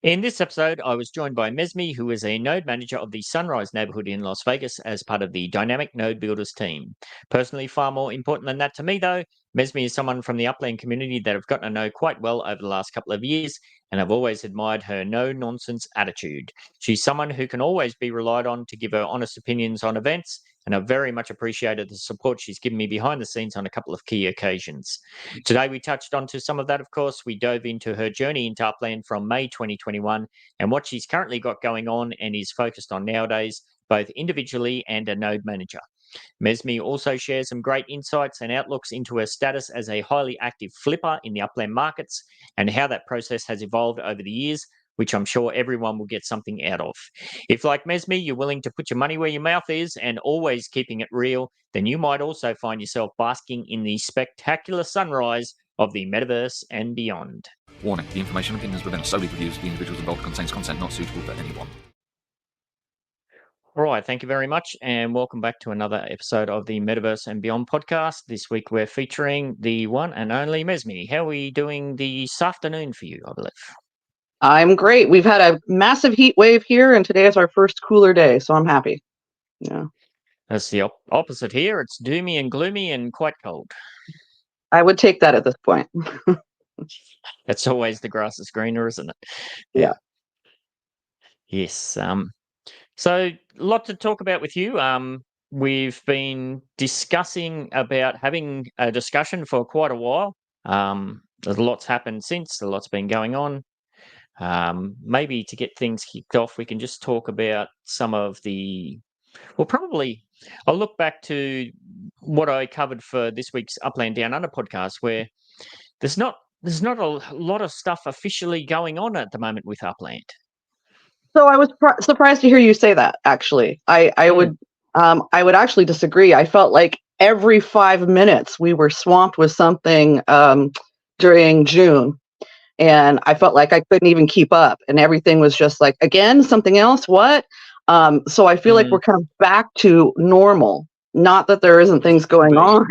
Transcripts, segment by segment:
In this episode, I was joined by Mesmee, who is a node manager of the Sunrise neighborhood in Las Vegas as part of the Dynamic Node Builders team. Personally, far more important than that to me, though, Mesmee is someone from the Upland community that I've gotten to know quite well over the last couple of years, and I've always admired her no-nonsense attitude. She's someone who can always be relied on to give her honest opinions on events, and I've very much appreciated the support she's given me behind the scenes on a couple of key occasions. Today, we touched on to some of that, of course. We dove into her journey into Upland from May 2021 and what she's currently got going on and is focused on nowadays, both individually and a node manager. Mesmee also shares some great insights and outlooks into her status as a highly active flipper in the Upland markets and how that process has evolved over the years, which I'm sure everyone will get something out of. If, like Mesmee, you're willing to put your money where your mouth is and always keeping it real, then you might also find yourself basking in the spectacular sunrise of the Metaverse and beyond. Warning, the information and opinions within are solely the views of the individuals involved, contains content not suitable for anyone. All right, thank you very much, and welcome back to another episode of the Metaverse and Beyond podcast. This week we're featuring the one and only Mesmee. How are we doing this afternoon for you, I believe? I'm great. We've had a massive heat wave here, and today is our first cooler day, so I'm happy. Yeah. That's the opposite here. It's doomy and gloomy and quite cold. I would take that at this point. That's always the grass is greener, isn't it? Yeah. Yes. So a lot to talk about with you. We've been discussing about having a discussion for quite a while. There's lots happened since. A lot's been going on. Maybe to get things kicked off, we can just talk about some of the. Well, probably I'll look back to what I covered for this week's Upland Down Under podcast, where there's not a lot of stuff officially going on at the moment with Upland. So I was surprised to hear you say that. Actually, I would actually disagree. I felt like every 5 minutes we were swamped with something during June, and I felt like I couldn't even keep up, and everything was just like, again, something else. What? So I feel like we're kind of back to normal. Not that there isn't things going on,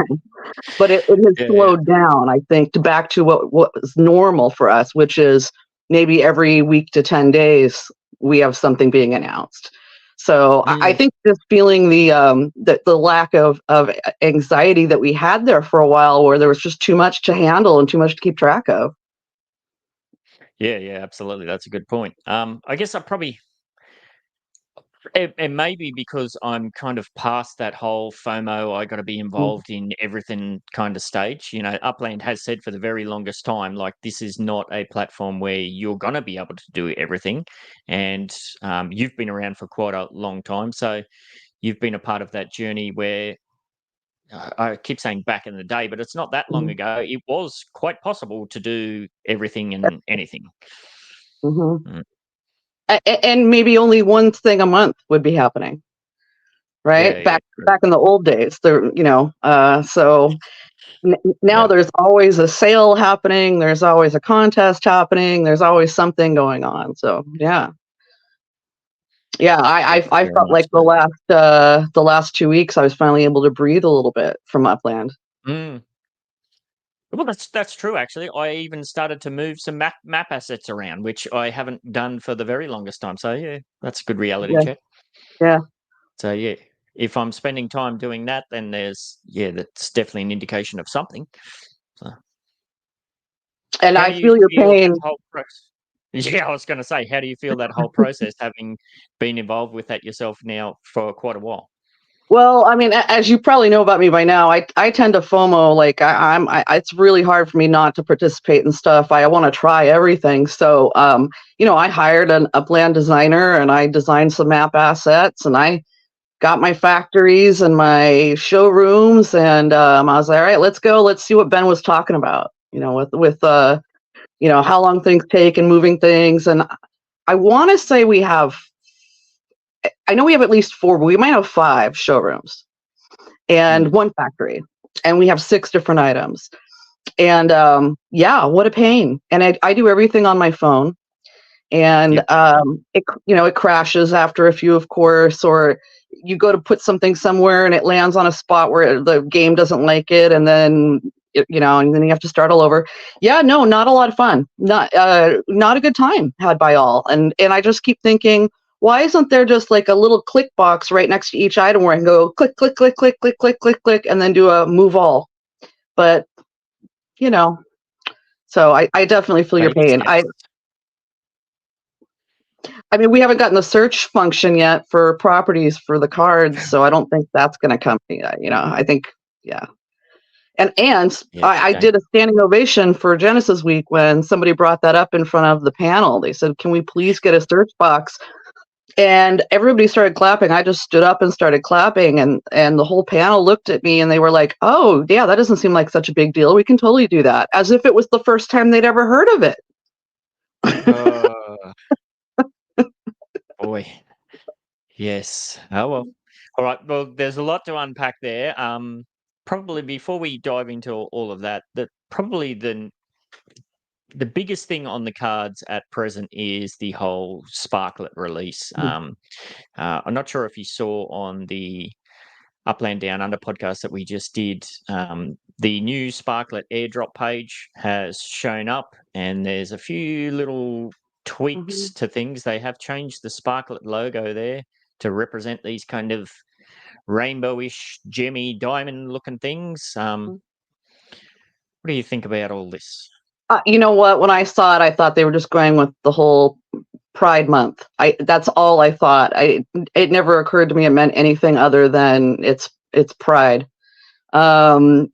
but it has slowed down. I think back to what was normal for us, which is maybe every week to 10 days. We have something being announced. So I think just feeling the lack of anxiety that we had there for a while, where there was just too much to handle and too much to keep track of. Yeah, absolutely. That's a good point. I guess and maybe because I'm kind of past that whole FOMO, I got to be involved in everything kind of stage. You know, Upland has said for the very longest time, like, this is not a platform where you're going to be able to do everything. And you've been around for quite a long time. So you've been a part of that journey where I keep saying back in the day, but it's not that long ago. It was quite possible to do everything and anything. And maybe only one thing a month would be happening, right? Back in the old days, there, so now there's always a sale happening. There's always a contest happening. There's always something going on. So yeah, I felt like the last 2 weeks I was finally able to breathe a little bit from Upland. Well, that's true, actually. I even started to move some map assets around, which I haven't done for the very longest time. So, yeah, that's a good reality check. Yeah. So, yeah, if I'm spending time doing that, then that's definitely an indication of something. So. And I feel your pain. Yeah, I was going to say, how do you feel that whole process, having been involved with that yourself now for quite a while? Well, I mean, as you probably know about me by now, I tend to FOMO. Like it's really hard for me not to participate in stuff. I want to try everything. So, I hired an Upland designer and I designed some map assets and I got my factories and my showrooms. And I was like, all right, let's go. Let's see what Ben was talking about, with how long things take and moving things. And I want to say I know we have at least 4, but we might have 5 showrooms and 1 factory, and we have 6 different items. And what a pain. And I do everything on my phone, and it crashes after a few, of course, or you go to put something somewhere and it lands on a spot where the game doesn't like it, and then and then you have to start all over. Yeah, no, not a lot of fun. Not a good time had by all. And I just keep thinking, why isn't there just like a little click box right next to each item where I can go click, click, click, click, click, click, click, click, and then do a move all? But, so I definitely feel your pain. I mean, we haven't gotten the search function yet for properties for the cards, so I don't think that's going to come. I think, yeah. And I did a standing ovation for Genesis Week when somebody brought that up in front of the panel. They said, "Can we please get a search box?" And everybody started clapping. I just stood up and started clapping, and the whole panel looked at me and they were like, "Oh, yeah, that doesn't seem like such a big deal. We can totally do that," as if it was the first time they'd ever heard of it. Boy. Yes. Oh, well. All right. Well, there's a lot to unpack there. Probably before we dive into all of that, probably the biggest thing on the cards at present is the whole Sparklet release. I'm not sure if you saw on the Upland Down Under podcast that we just did, the new Sparklet airdrop page has shown up, and there's a few little tweaks to things. They have changed the Sparklet logo there to represent these kind of rainbowish, gemmy, diamond-looking things. What do you think about all this? You know what? When I saw it, I thought they were just going with the whole Pride Month. That's all I thought. It never occurred to me it meant anything other than it's Pride. And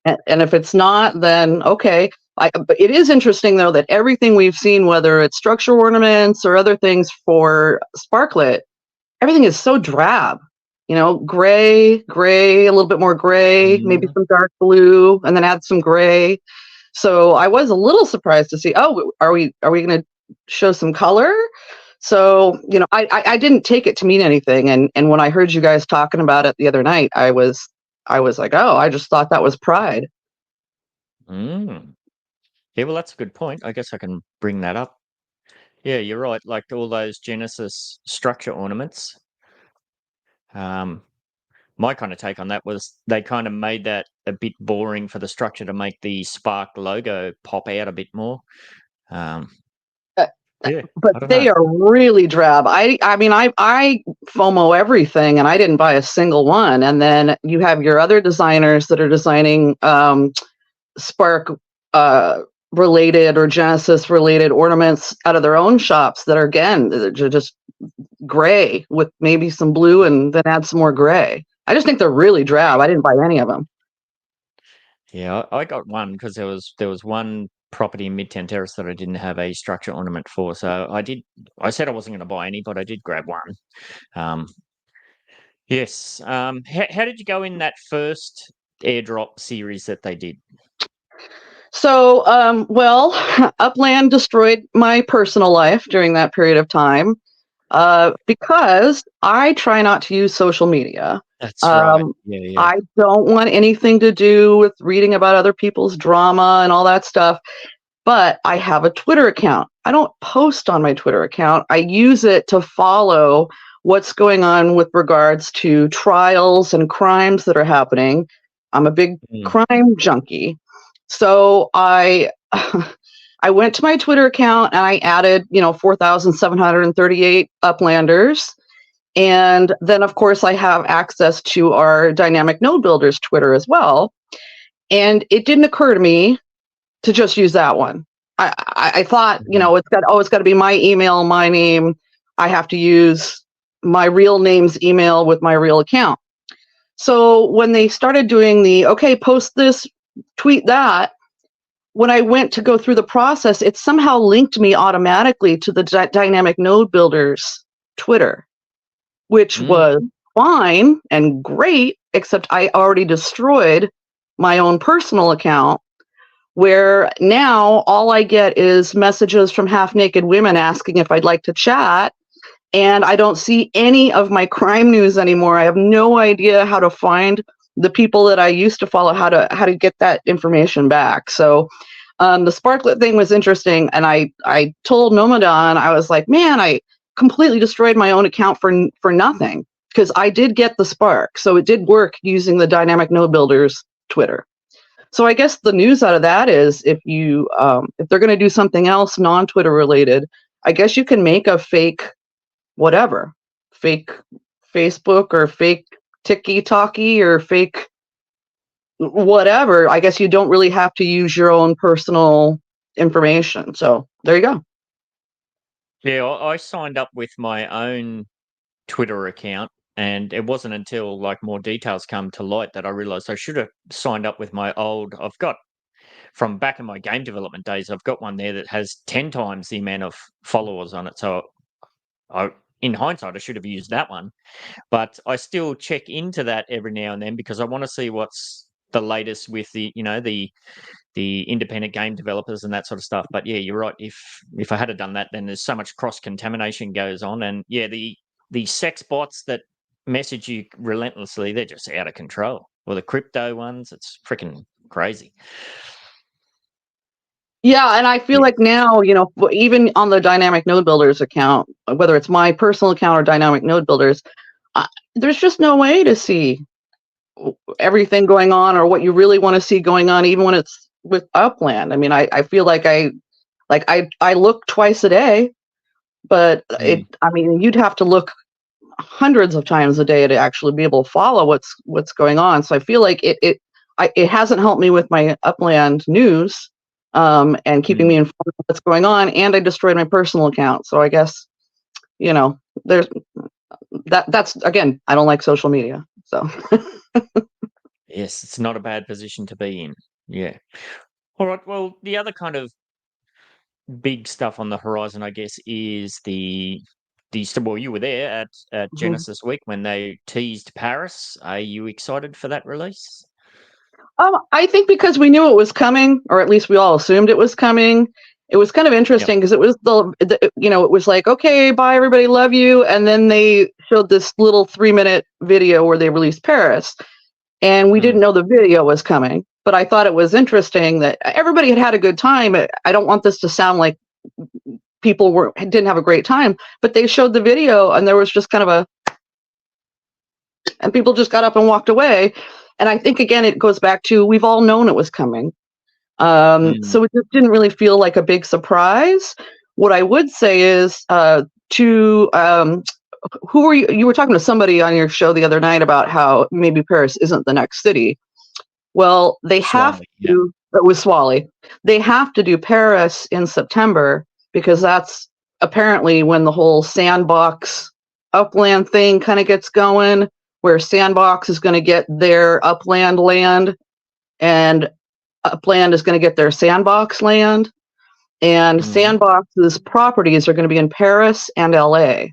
if it's not, then okay. But it is interesting though that everything we've seen, whether it's structural ornaments or other things for Sparklet, everything is so drab. Gray, a little bit more gray, maybe some dark blue, and then add some gray. So I was a little surprised to see, are we going to show some color? So, I didn't take it to mean anything. And when I heard you guys talking about it the other night, I was like, oh, I just thought that was Pride. Yeah, well, that's a good point. I guess I can bring that up. Yeah, you're right. Like all those Genesis structure ornaments. My kind of take on that was they kind of made that a bit boring for the structure to make the Spark logo pop out a bit more. But they are really drab. I mean, I FOMO everything, and I didn't buy a single one. And then you have your other designers that are designing Spark related or Genesis related ornaments out of their own shops that are, again, they're just gray with maybe some blue and then add some more gray. I just think they're really drab. I didn't buy any of them. Yeah, I got one because there was one property in Midtown Terrace that I didn't have a structure ornament for. So I said I wasn't going to buy any, but I did grab one. Yes. How did you go in that first airdrop series that they did? So, well, Upland destroyed my personal life during that period of time because I try not to use social media. That's right. Yeah. I don't want anything to do with reading about other people's drama and all that stuff. But I have a Twitter account. I don't post on my Twitter account. I use it to follow what's going on with regards to trials and crimes that are happening. I'm a big crime junkie. So I went to my Twitter account and I added, 4,738 Uplanders. And then, of course, I have access to our Dynamic Node Builders Twitter as well. And it didn't occur to me to just use that one. I thought, it's got to be my email, my name. I have to use my real name's email with my real account. So when they started doing post this, tweet that, when I went to go through the process, it somehow linked me automatically to the Dynamic Node Builders Twitter, which was fine and great, except I already destroyed my own personal account, where now all I get is messages from half-naked women asking if I'd like to chat, and I don't see any of my crime news anymore. I have no idea how to find the people that I used to follow, how to get that information back. So the Sparklet thing was interesting, and I told Nomadon, I was like, man, I completely destroyed my own account for nothing, because I did get the Spark, so it did work using the Dynamic Node Builders Twitter. So I guess the news out of that is if they're going to do something else non-Twitter related, I guess you can make a fake whatever, fake Facebook or fake Tiki-Talkie or fake whatever. I guess you don't really have to use your own personal information. So there you go. Yeah, I signed up with my own Twitter account, and it wasn't until like more details come to light that I realized I should have signed up with my old. I've got from back in my game development days, I've got one there that has 10 times the amount of followers on it. So in hindsight, I should have used that one. But I still check into that every now and then because I want to see what's the latest with the independent game developers and that sort of stuff. But yeah, you're right. If I had done that, then there's so much cross contamination goes on, and yeah, the sex bots that message you relentlessly, they're just out of control. Or the crypto ones, it's freaking crazy. Yeah, and I feel like now, even on the Dynamic Node Builders account, whether it's my personal account or Dynamic Node Builders, there's just no way to see everything going on or what you really want to see going on, even when it's with Upland. I mean, I feel like I look twice a day, but I mean, you'd have to look hundreds of times a day to actually be able to follow what's going on. So I feel like it hasn't helped me with my Upland news. And keeping me informed of what's going on, and I destroyed my personal account. So I guess, there's that's again, I don't like social media. So Yes, it's not a bad position to be in. Yeah. All right. Well, the other kind of big stuff on the horizon, I guess, is well, you were there at Genesis Week when they teased Paris. Are you excited for that release? I think because we knew it was coming, or at least we all assumed it was coming. It was kind of interesting because it was it was like, okay, bye everybody, love you, and then they showed this little 3-minute video where they released Paris, and we didn't know the video was coming. But I thought it was interesting that everybody had a good time. I don't want this to sound like people didn't have a great time, but they showed the video and there was just kind of and people just got up and walked away. And I think, again, it goes back to we've all known it was coming. So it just didn't really feel like a big surprise. What I would say is who were you? You were talking to somebody on your show the other night about how maybe Paris isn't the next city. Well, they have to, it was Swally. They have to do Paris in September because that's apparently when the whole sandbox Upland thing kind of gets going, where Sandbox is going to get their Upland land and Upland is going to get their Sandbox land. And Sandbox's properties are going to be in Paris and LA.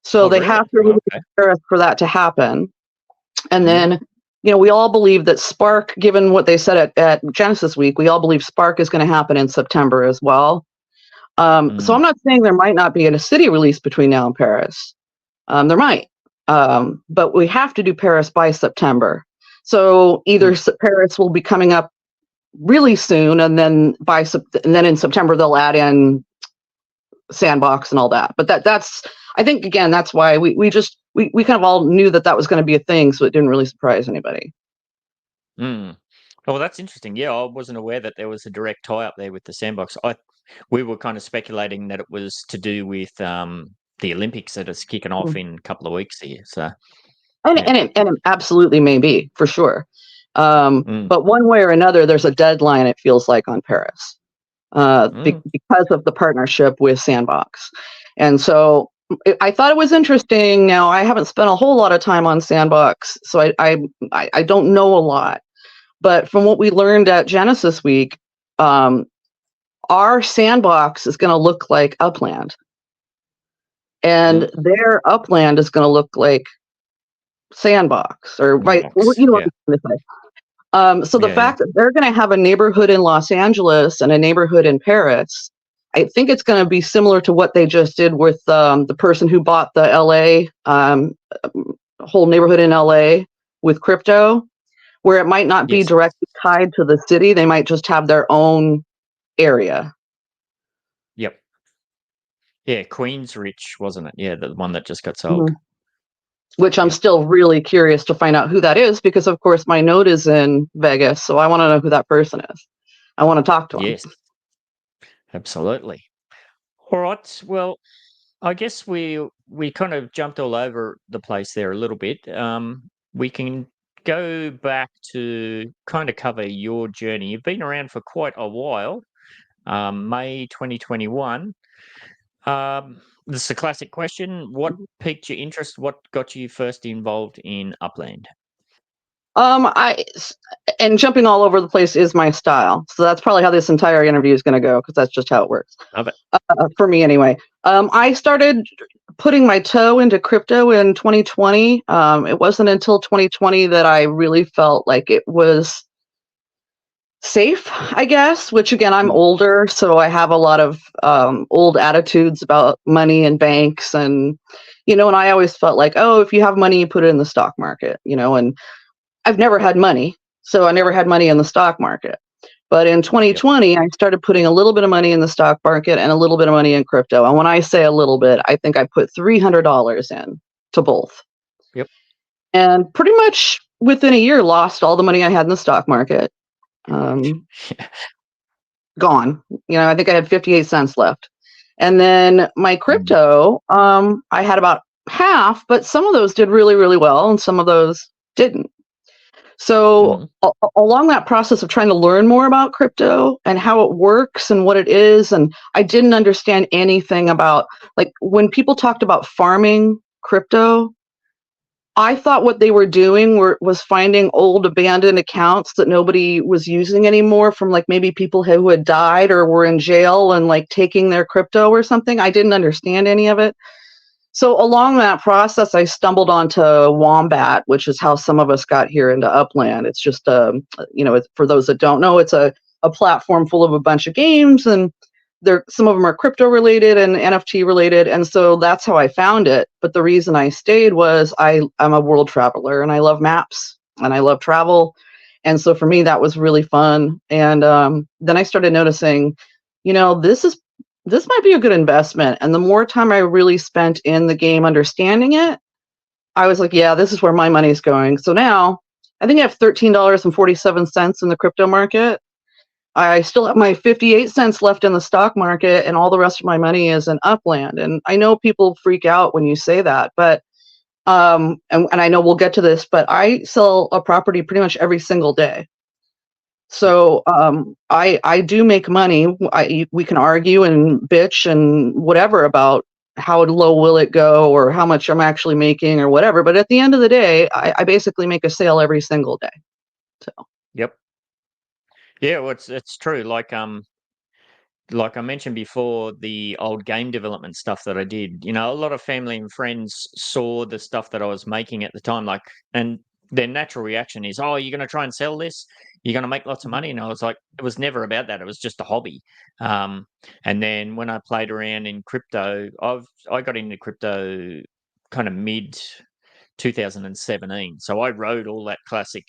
So they have to really Paris for that to happen. And then, we all believe that Spark, given what they said at Genesis Week, we all believe Spark is going to happen in September as well. So I'm not saying there might not be a city release between now and Paris. There might. But we have to do Paris by September. So either Paris will be coming up really soon, and then in September they'll add in Sandbox and all that. But that's I think, again, that's why we kind of all knew that was going to be a thing, so it didn't really surprise anybody. Oh, well, that's interesting. Yeah, I wasn't aware that there was a direct tie up there with the Sandbox. We were kind of speculating that it was to do with the Olympics that is kicking off in a couple of weeks here. So, and it absolutely may be, for sure. But one way or another, there's a deadline, it feels like, on Paris because of the partnership with Sandbox. And so I thought it was interesting. Now, I haven't spent a whole lot of time on Sandbox, so I don't know a lot. But from what we learned at Genesis Week, our Sandbox is going to look like Upland. And their Upland is going to look like Sandbox, or right, what I'm going to say. So the fact that they're going to have a neighborhood in Los Angeles and a neighborhood in Paris, I think it's going to be similar to what they just did with the person who bought the LA whole neighborhood in LA with crypto, where it might not be directly tied to the city. They might just have their own area. Yep. Yeah, Queensrich, wasn't it? Yeah, the one that just got sold. which I'm Yep. still really curious to find out who that is because, of course, my node is in Vegas, so I want to know who that person is. I want to talk to him. Yes, absolutely. All right. Well, I guess we kind of jumped all over the place there a little bit. We can go back to kind of cover your journey. You've been around for quite a while. May 2021. This is a classic question. What piqued your interest? What got you first involved in Upland? I and jumping all over the place is my style, so that's probably how this entire interview is going to go because that's just how it works Love it. for me anyway. I started putting my toe into crypto in 2020. It wasn't until 2020 that I really felt like it was safe, I guess, which again, I'm older, so I have a lot of old attitudes about money and banks. And, and I always felt like, oh, if you have money, you put it in the stock market, and I've never had money. So I never had money in the stock market. But in 2020, I started putting a little bit of money in the stock market and a little bit of money in crypto. And when I say a little bit, I think I put $300 in to both. Yep. And pretty much within a year, lost all the money I had in the stock market. Gone. I think I had 58 cents left. And then my crypto, I had about half, but some of those did really, really well and some of those didn't. So along that process of trying to learn more about crypto and how it works and what it is, and I didn't understand anything about, like, when people talked about farming crypto, I thought what they were doing was finding old abandoned accounts that nobody was using anymore from, like, maybe people who had died or were in jail and, like, taking their crypto or something. I didn't understand any of it. So along that process, I stumbled onto Wombat, which is how some of us got here into Upland. It's just, for those that don't know, it's a platform full of a bunch of games, and some of them are crypto related and NFT related. And so that's how I found it. But the reason I stayed was I'm a world traveler and I love maps and I love travel. And so for me, that was really fun. And then I started noticing, this might be a good investment. And the more time I really spent in the game understanding it, I was like, yeah, this is where my money's going. So now I think I have $13.47 in the crypto market. I still have my 58 cents left in the stock market, and all the rest of my money is in Upland. And I know people freak out when you say that, but and I know we'll get to this, but I sell a property pretty much every single day. So I do make money. We can argue and bitch and whatever about how low will it go or how much I'm actually making or whatever. But at the end of the day, I basically make a sale every single day. So. Yep. Yeah, well, it's true. Like I mentioned before, the old game development stuff that I did, a lot of family and friends saw the stuff that I was making at the time, and their natural reaction is, "Oh, you're going to try and sell this? You're going to make lots of money?" And I was like, it was never about that. It was just a hobby. And then when I played around in crypto, I got into crypto kind of mid 2017. So I rode all that classic,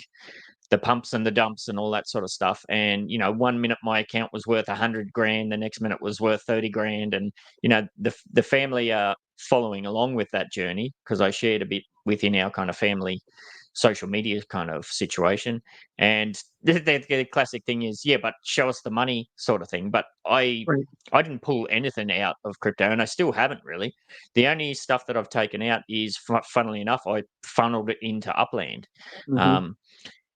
the pumps and the dumps and all that sort of stuff. And, 1 minute my account was worth 100 grand, the next minute was worth 30 grand. And, the family are following along with that journey because I shared a bit within our kind of family social media kind of situation. And the classic thing is, yeah, but show us the money sort of thing. But I didn't pull anything out of crypto, and I still haven't really. The only stuff that I've taken out is, funnily enough, I funneled it into Upland.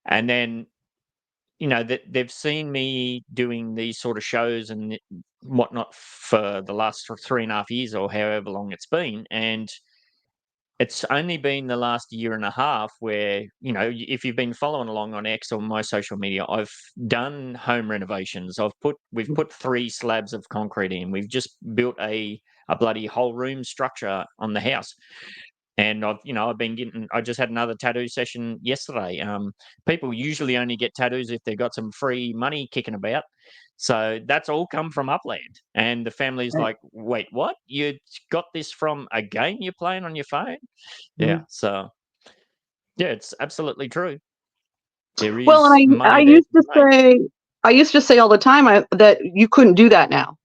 And then, they've seen me doing these sort of shows and whatnot for the last 3.5 years or however long it's been. And it's only been the last year and a half where, if you've been following along on X or my social media, I've done home renovations. We've put 3 slabs of concrete in. We've just built a bloody whole room structure on the house. And I just had another tattoo session yesterday. People usually only get tattoos if they've got some free money kicking about. So that's all come from Upland. And the family's like, wait, what? You got this from a game you're playing on your phone? Yeah. So, yeah, it's absolutely true. There is money I there used to say all the time that you couldn't do that now.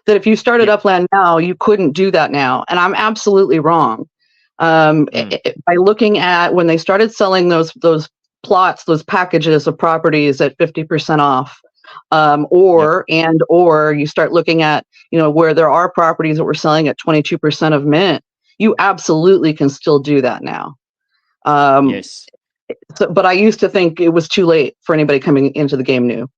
That if you started Upland now, you couldn't do that now. And I'm absolutely wrong. By looking at when they started selling those plots, those packages of properties at 50% off, or you start looking at, where there are properties that we're selling at 22% of mint, you absolutely can still do that now. Yes. But I used to think it was too late for anybody coming into the game new.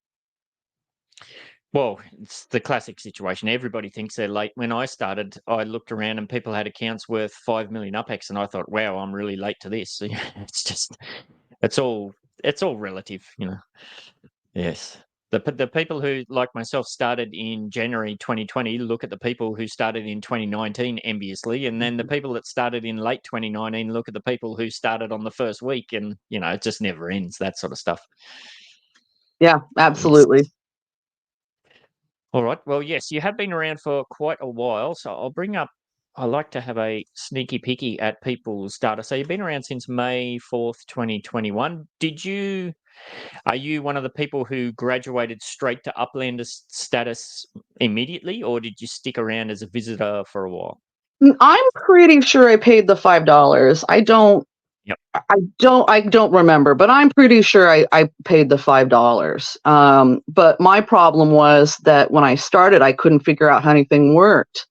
Well, it's the classic situation. Everybody thinks they're late. When I started, I looked around and people had accounts worth 5 million UPEX, and I thought, wow, I'm really late to this. It's just, it's all relative, Yes. The people who, like myself, started in January 2020 look at the people who started in 2019 enviously, and then the people that started in late 2019 look at the people who started on the first week, and it just never ends, that sort of stuff. Yeah, absolutely. Yes. All right. Well, yes, you have been around for quite a while, so I like to have a sneaky peeky at people's data. So you've been around since May 4th, 2021. Are you one of the people who graduated straight to Uplander status immediately, or did you stick around as a visitor for a while? I'm pretty sure I paid the $5. I don't remember, but I'm pretty sure I paid the $5. But my problem was that when I started, I couldn't figure out how anything worked.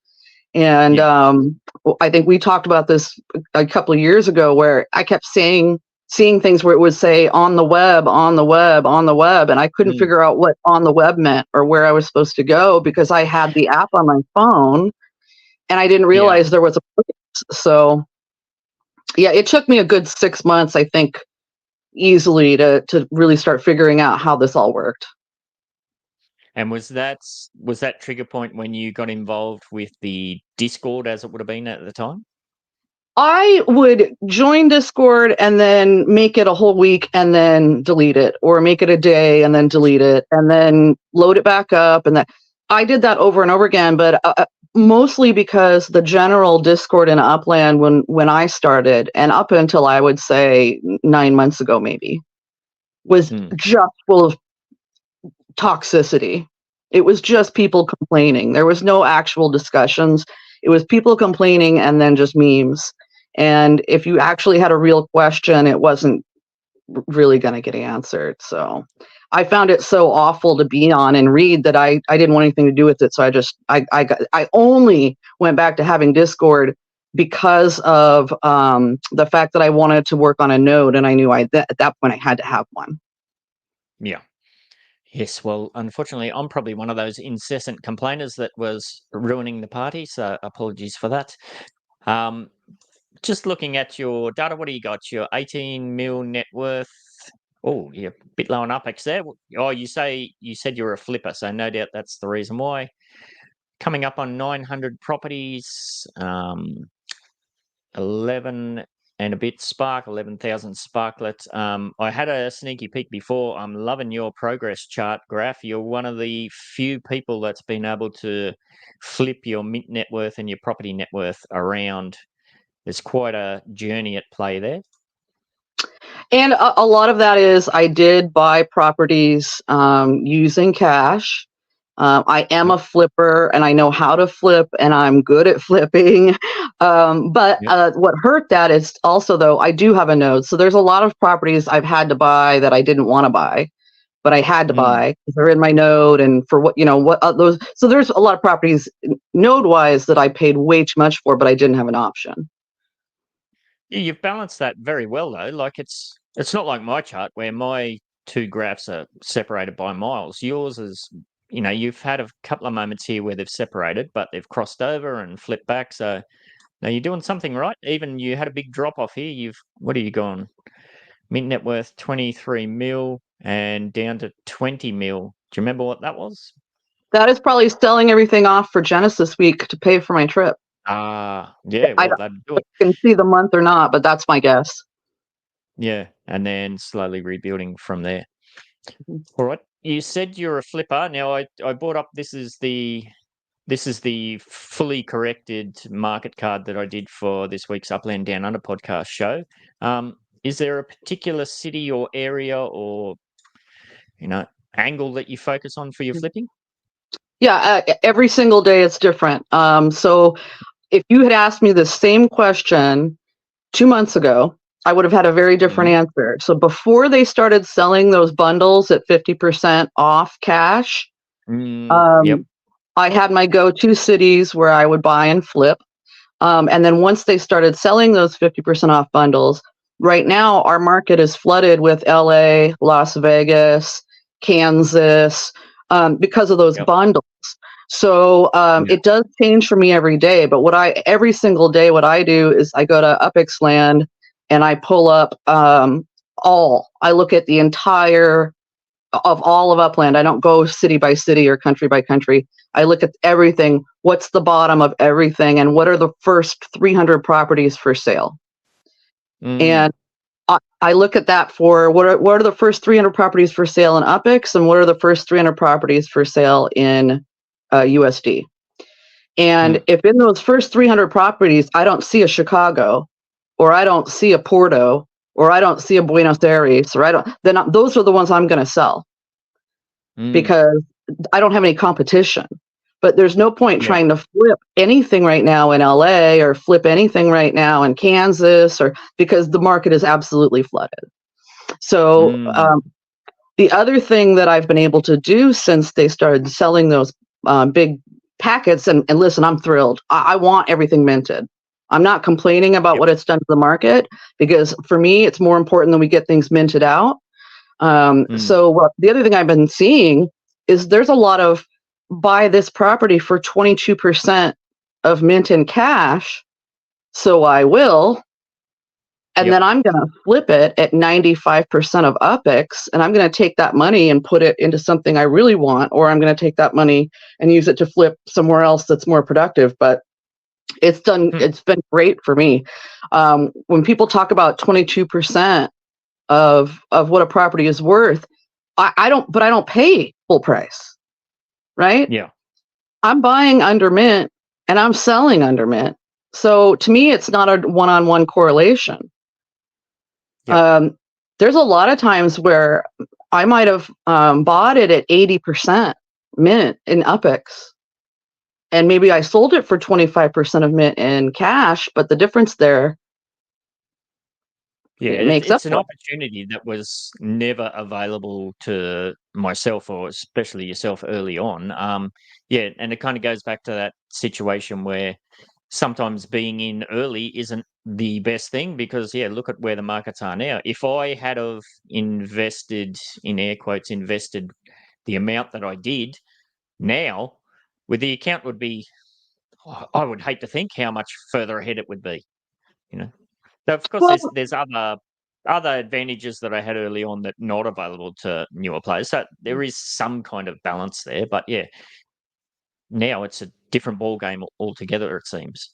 And I think we talked about this a couple of years ago, where I kept seeing things where it would say on the web, on the web, on the web, and I couldn't figure out what on the web meant or where I was supposed to go, because I had the app on my phone and I didn't realize there was a place. So yeah, it took me a good 6 months, I think, easily to really start figuring out how this all worked. And was that trigger point when you got involved with the Discord, as it would have been at the time? I would join Discord and then make it a whole week and then delete it, or make it a day and then delete it and then load it back up. And I did that over and over again, but mostly because the general Discord in Upland, when I started, and up until I would say 9 months ago maybe, was just full of toxicity. It was just people complaining. There was no actual discussions. It was people complaining and then just memes. And if you actually had a real question, it wasn't really going to get answered. So I found it so awful to be on and read that I didn't want anything to do with it. So I only went back to having Discord because of the fact that I wanted to work on a node, and I knew at that point I had to have one. Yeah. Yes, well, unfortunately, I'm probably one of those incessant complainers that was ruining the party, so apologies for that. Just looking at your data, what do you got? Your 18 mil net worth. Oh, you're a bit low on UPEX there. Oh, you said you're a flipper, so no doubt that's the reason why. Coming up on 900 properties, 11 and a bit spark, 11,000 sparklet. I had a sneaky peek before. I'm loving your progress chart graph. You're one of the few people that's been able to flip your mint net worth and your property net worth around. There's quite a journey at play there. And a lot of that is I did buy properties using cash. I am a flipper and I know how to flip and I'm good at flipping. But what hurt that is also, though, I do have a node. So there's a lot of properties I've had to buy that I didn't want to buy, but I had to buy because they're in my node. And for those. So there's a lot of properties node wise that I paid way too much for, but I didn't have an option. Yeah, you've balanced that very well, though. Like it's not like my chart where my two graphs are separated by miles. Yours is, you've had a couple of moments here where they've separated, but they've crossed over and flipped back. So now you're doing something right. Even you had a big drop off here. What are you going? Mint net worth 23 mil and down to 20 mil. Do you remember what that was? That is probably selling everything off for Genesis Week to pay for my trip. Yeah, well, that'd do it. I can see the month or not, but that's my guess. Yeah, and then slowly rebuilding from there. All right. You said you're a flipper. Now I brought up this is the fully corrected market card that I did for this week's Upland Down Under podcast show. Is there a particular city or area or angle that you focus on for your flipping? Yeah, every single day it's different. So if you had asked me the same question 2 months ago, I would have had a very different answer. So before they started selling those bundles at 50% off cash, Yep. I had my go-to cities where I would buy and flip. And then once they started selling those 50% off bundles, right now our market is flooded with LA, Las Vegas, Kansas, because of those bundles. So it does change for me every day. But every single day, what I do is I go to Upland and I pull up I look at the entire of all of Upland. I don't go city by city or country by country. I look at everything. What's the bottom of everything, and what are the first 300 properties for sale? And I look at that for what are the first 300 properties for sale in UPX, and what are the first 300 properties for sale in USD. And if in those first 300 properties, I don't see a Chicago, or I don't see a Porto, or I don't see a Buenos Aires, or then those are the ones I'm going to sell because I don't have any competition. But there's no point trying to flip anything right now in LA or flip anything right now in Kansas, because the market is absolutely flooded. So the other thing that I've been able to do since they started selling those big packets, and listen, I'm thrilled. I want everything minted. I'm not complaining about what it's done to the market, because for me, it's more important that we get things minted out. So the other thing I've been seeing is there's a lot of buy this property for 22% of mint in cash. So I will, and then I'm going to flip it at 95% of UPX, and I'm going to take that money and put it into something I really want, or I'm going to take that money and use it to flip somewhere else that's more productive. But it's been great for me. When people talk about 22% of what a property is worth, I don't pay full price. Right? Yeah. I'm buying under mint and I'm selling under mint. So to me, it's not a one-on-one correlation. There's a lot of times where I might have bought it at 80% mint in UPX, and maybe I sold it for 25% of mint in cash, but the difference there makes it's an opportunity that was never available to myself, or especially yourself, early on. And it kind of goes back to that situation where sometimes being in early isn't the best thing, because look at where the markets are now. If I had of invested, in air quotes, invested the amount that I did now, with the account would be, I would hate to think how much further ahead it would be, So of course, there's other advantages that I had early on that not available to newer players. So there is some kind of balance there, but now it's a different ball game altogether, it seems.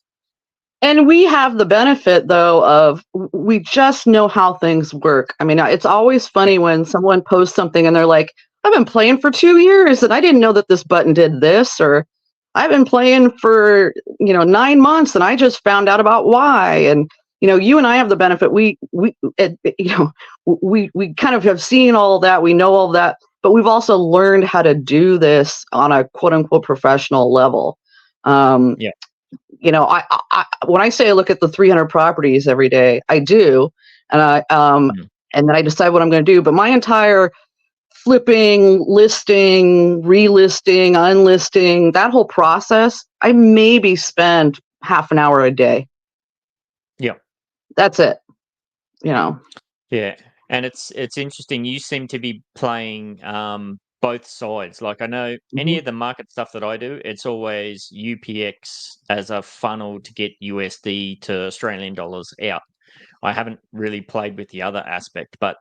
And we have the benefit, though, of we just know how things work. I mean, it's always funny when someone posts something and they're like, "I've been playing for 2 years and I didn't know that this button did this," or "I've been playing for 9 months and I just found out about why." And you and I have the benefit. We kind of have seen all that. We know all that, but we've also learned how to do this on a quote unquote professional level. I when I say I look at the 300 properties every day, I do, and and then I decide what I'm going to do. But my entire flipping, listing, relisting, unlisting, that whole process, I maybe spend half an hour a day. That's it. Yeah, and it's interesting. You seem to be playing both sides. Like, I know any of the market stuff that I do, it's always UPX as a funnel to get USD to Australian dollars out. I haven't really played with the other aspect, but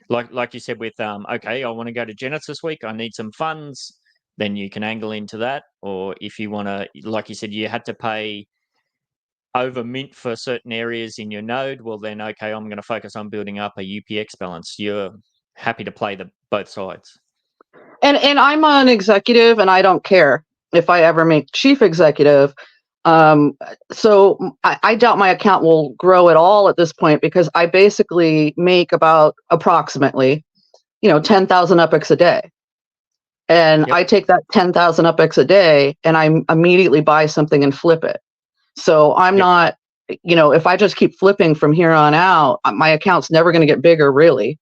like you said with okay, I want to go to Genesis this week, I need some funds, then you can angle into that. Or if you want to, like you said, you had to pay over mint for certain areas in your node, well then, okay, I'm going to focus on building up a UPX balance. You're happy to play both sides. And I'm an executive, and I don't care if I ever make chief executive. So I doubt my account will grow at all at this point, because I basically make approximately 10,000 UPX a day. And I take that 10,000 UPX a day and I immediately buy something and flip it. So I'm not if I just keep flipping from here on out, my account's never going to get bigger, really,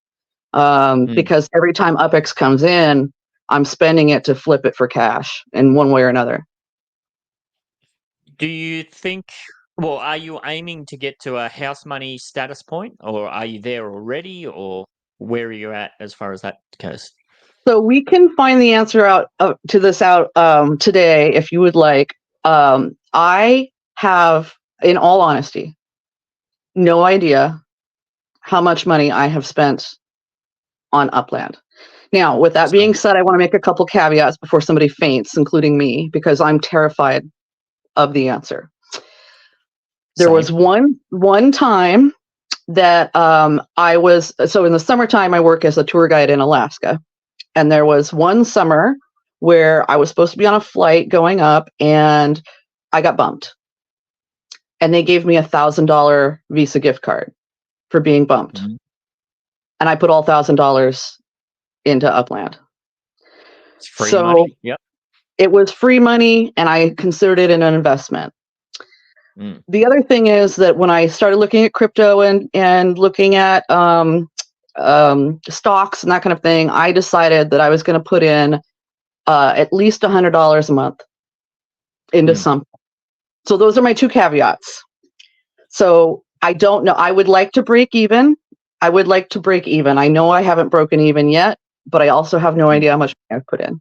because every time UpX comes in, I'm spending it to flip it for cash in one way or another. Do you think, well, are you aiming to get to a house money status point, or are you there already, or where are you at as far as that goes? So we can find the answer out to this out today, if you would like. I have, in all honesty, no idea how much money I have spent on Upland. Now, with that being said, I want to make a couple caveats before somebody faints, including me, because I'm terrified of the answer. There was one time that I was, so in the summertime, I work as a tour guide in Alaska. And there was one summer where I was supposed to be on a flight going up, and I got bumped. And they gave me $1,000 Visa gift card for being bumped. Mm-hmm. And I put all $1,000 into Upland. It's free money. Yep. It was free money, and I considered it an investment. The other thing is that when I started looking at crypto and looking at stocks and that kind of thing, I decided that I was going to put in at least $100 a month into something. So those are my two caveats. So I don't know. I would like to break even. I know I haven't broken even yet, but I also have no idea how much I've put in.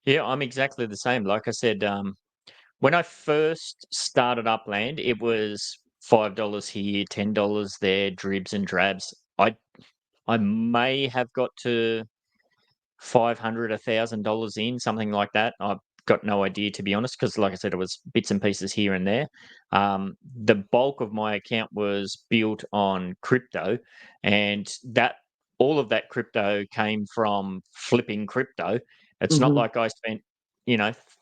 Yeah, I'm exactly the same. Like I said, when I first started Upland, it was $5 here, $10 there, dribs and drabs. I may have got to $500, $1,000 in, something like that. I've got no idea, to be honest, because like I said, it was bits and pieces here and there. The bulk of my account was built on crypto, and that all of that crypto came from flipping crypto. It's not like I spent,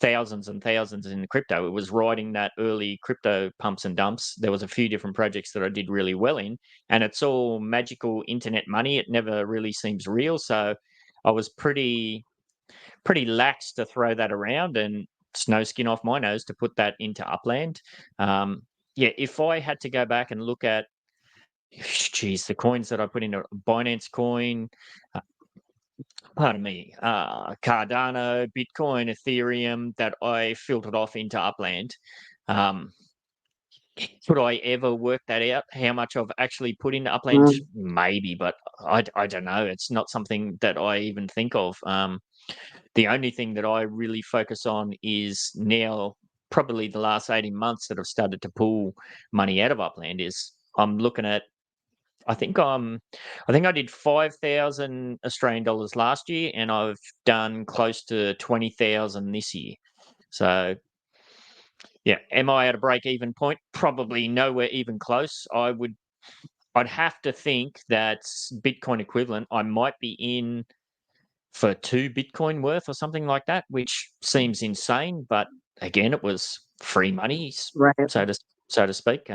thousands and thousands in crypto. It was riding that early crypto pumps and dumps. There was a few different projects that I did really well in, and it's all magical internet money. It never really seems real. So I was pretty lax to throw that around, and it's no skin off my nose to put that into Upland. If I had to go back and look at, the coins that I put into Binance Coin, Cardano, Bitcoin, Ethereum, that I filtered off into Upland. Could I ever work that out? How much I've actually put into Upland? Maybe, but I don't know. It's not something that I even think of. The only thing that I really focus on is now, probably the last 18 months that I've started to pull money out of Upland, is I'm looking at, I think I did 5,000 Australian dollars last year, and I've done close to 20,000 this year. So yeah, am I at a break even point? Probably nowhere even close. I'd have to think that Bitcoin equivalent, I might be in for 2 Bitcoin worth or something like that, which seems insane. But again, it was free money, Right. so to speak.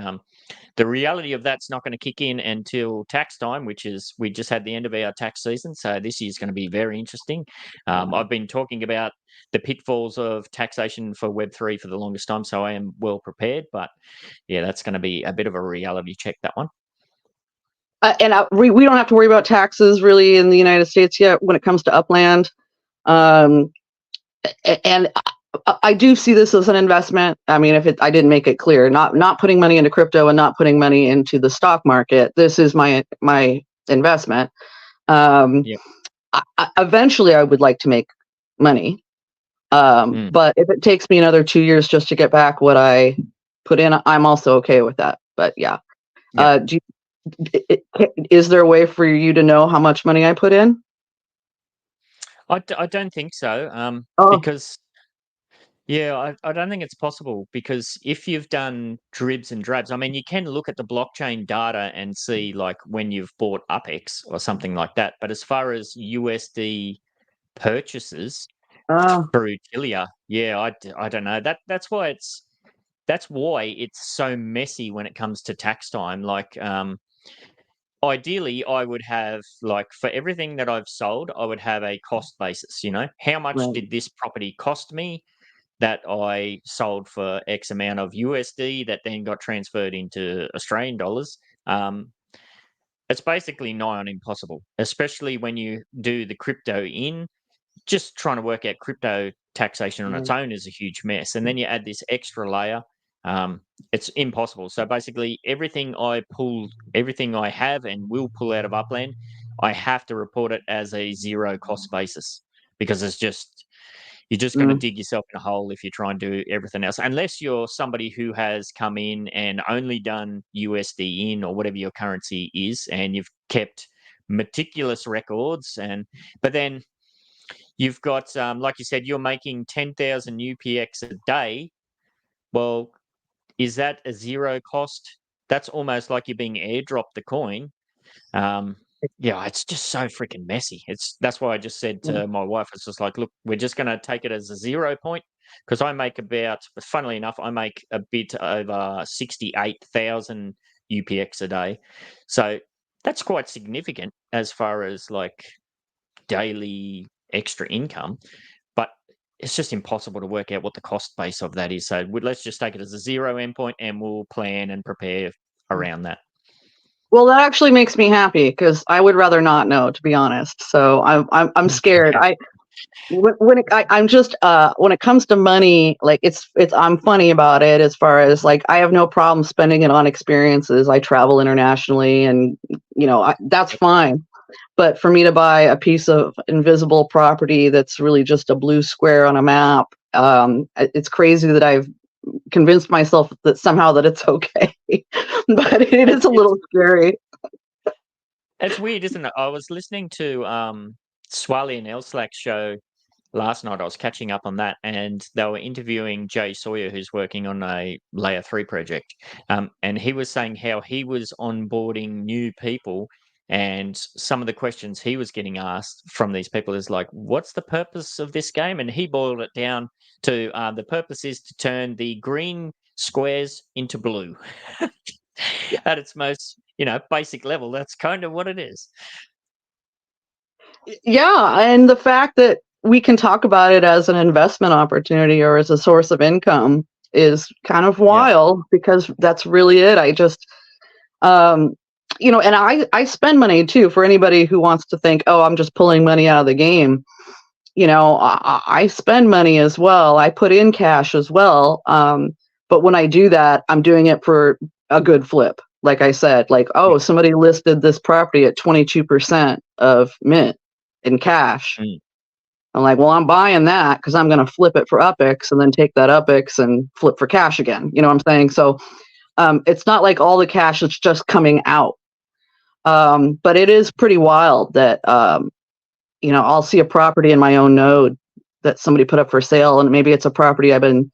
The reality of that's not going to kick in until tax time, which is, we just had the end of our tax season. So this year's going to be very interesting. I've been talking about the pitfalls of taxation for Web3 for the longest time, so I am well prepared. But yeah, that's going to be a bit of a reality check, that one. We don't have to worry about taxes really in the United States yet when it comes to Upland. And I do see this as an investment. I mean, I didn't make it clear, not putting money into crypto and not putting money into the stock market. This is my investment. Eventually, I would like to make money. But if it takes me another 2 years just to get back what I put in, I'm also okay with that. But yeah. Is there a way for you to know how much money I put in? I don't think so. Because I don't think it's possible, because if you've done dribs and drabs, I mean, you can look at the blockchain data and see like when you've bought UpX or something like that. But as far as USD purchases through Tilia, I don't know. That's why it's so messy when it comes to tax time. Like, ideally, I would have, like, for everything that I've sold, I would have a cost basis. How much did this property cost me? that I sold for X amount of USD that then got transferred into Australian dollars. It's basically nigh on impossible, especially when you do the crypto in. Just trying to work out crypto taxation on its own is a huge mess. And then you add this extra layer. It's impossible. So basically everything I have and will pull out of Upland, I have to report it as a zero cost basis, because you're just going to dig yourself in a hole if you try and do everything else, unless you're somebody who has come in and only done USD in or whatever your currency is, and you've kept meticulous records. But then you've got, like you said, you're making 10,000 UPX a day. Well, is that a zero cost? That's almost like you're being airdropped the coin. Yeah, it's just so freaking messy. That's why I just said to my wife, it's just like, look, we're just going to take it as a 0 point, because I make funnily enough, I make a bit over 68,000 UPX a day. So that's quite significant as far as like daily extra income, but it's just impossible to work out what the cost base of that is. So let's just take it as a 0 endpoint, and we'll plan and prepare around that. Well, that actually makes me happy, because I would rather not know, to be honest. So I'm scared. When it comes to money, like I'm funny about it, as far as like I have no problem spending it on experiences. I travel internationally, and that's fine. But for me to buy a piece of invisible property that's really just a blue square on a map, it's crazy that I've convinced myself that somehow that it's okay. But it is a little scary. It's weird, isn't it? I was listening to Swally and Elslack's show last night. I was catching up on that, and they were interviewing Jay Sawyer, who's working on a Layer 3 project. And he was saying how he was onboarding new people, and some of the questions he was getting asked from these people is like, what's the purpose of this game? And he boiled it down to the purpose is to turn the green squares into blue. At its most, basic level, that's kind of what it is. Yeah, and the fact that we can talk about it as an investment opportunity or as a source of income is kind of wild, because that's really it. I just, and I spend money too. For anybody who wants to think, oh, I'm just pulling money out of the game, I spend money as well. I put in cash as well. But when I do that, I'm doing it for a good flip. Like I said, like, oh, somebody listed this property at 22% of mint in cash. I'm like, well, I'm buying that because I'm going to flip it for UPX and then take that UPX and flip for cash again. You know what I'm saying? So it's not like all the cash is just coming out. But it is pretty wild that, I'll see a property in my own node that somebody put up for sale, and maybe it's a property I've been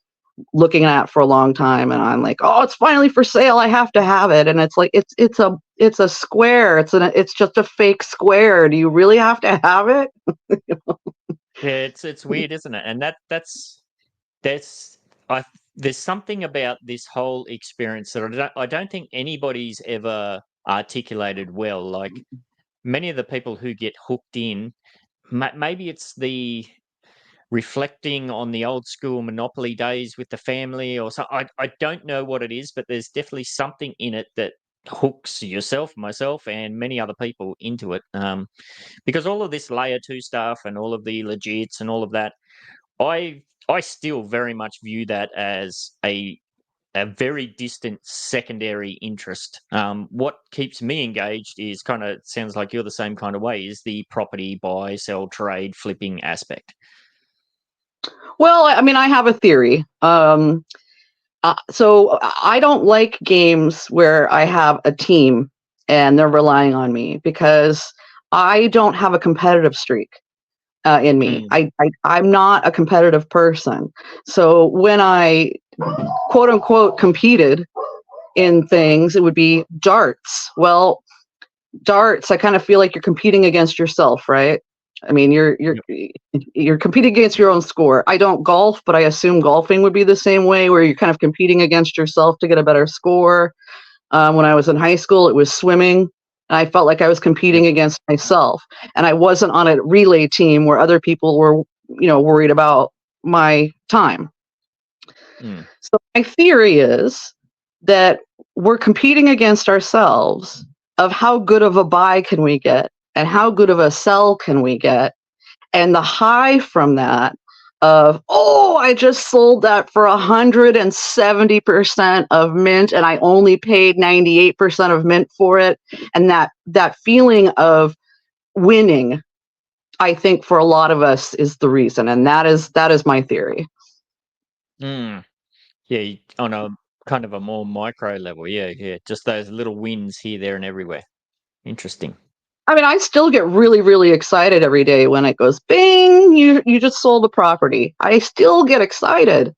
looking at for a long time, and I'm like, oh, it's finally for sale, I have to have it. And it's like, it's a square, it's just a fake square. Do you really have to have it? Yeah, it's weird, isn't it? And there's something about this whole experience that I don't think anybody's ever articulated well. Like, many of the people who get hooked in, maybe it's the reflecting on the old school Monopoly days with the family or so. I don't know what it is, but there's definitely something in it that hooks yourself, myself, and many other people into it. Because all of this layer 2 stuff and all of the legits and all of that, I still very much view that as a very distant secondary interest. What keeps me engaged is sounds like you're the same kind of way, is the property buy, sell, trade, flipping aspect. Well, I mean, I have a theory. So I don't like games where I have a team and they're relying on me, because I don't have a competitive streak in me. I'm not a competitive person. So when I quote unquote competed in things, it would be darts. Well, darts, I kind of feel like you're competing against yourself, right? I mean, you're competing against your own score. I don't golf, but I assume golfing would be the same way, where you're kind of competing against yourself to get a better score. When I was in high school, it was swimming. And I felt like I was competing against myself, and I wasn't on a relay team where other people were, worried about my time. Mm. So my theory is that we're competing against ourselves of how good of a buy can we get and how good of a sell can we get. And the high from that of, oh, I just sold that for 170% of mint and I only paid 98% of mint for it. And that feeling of winning, I think for a lot of us is the reason. And that is my theory. Mm. Yeah, on a kind of a more micro level. Yeah. Just those little wins here, there, and everywhere. Interesting. I mean, I still get really, really excited every day when it goes, bing, you just sold a property. I still get excited.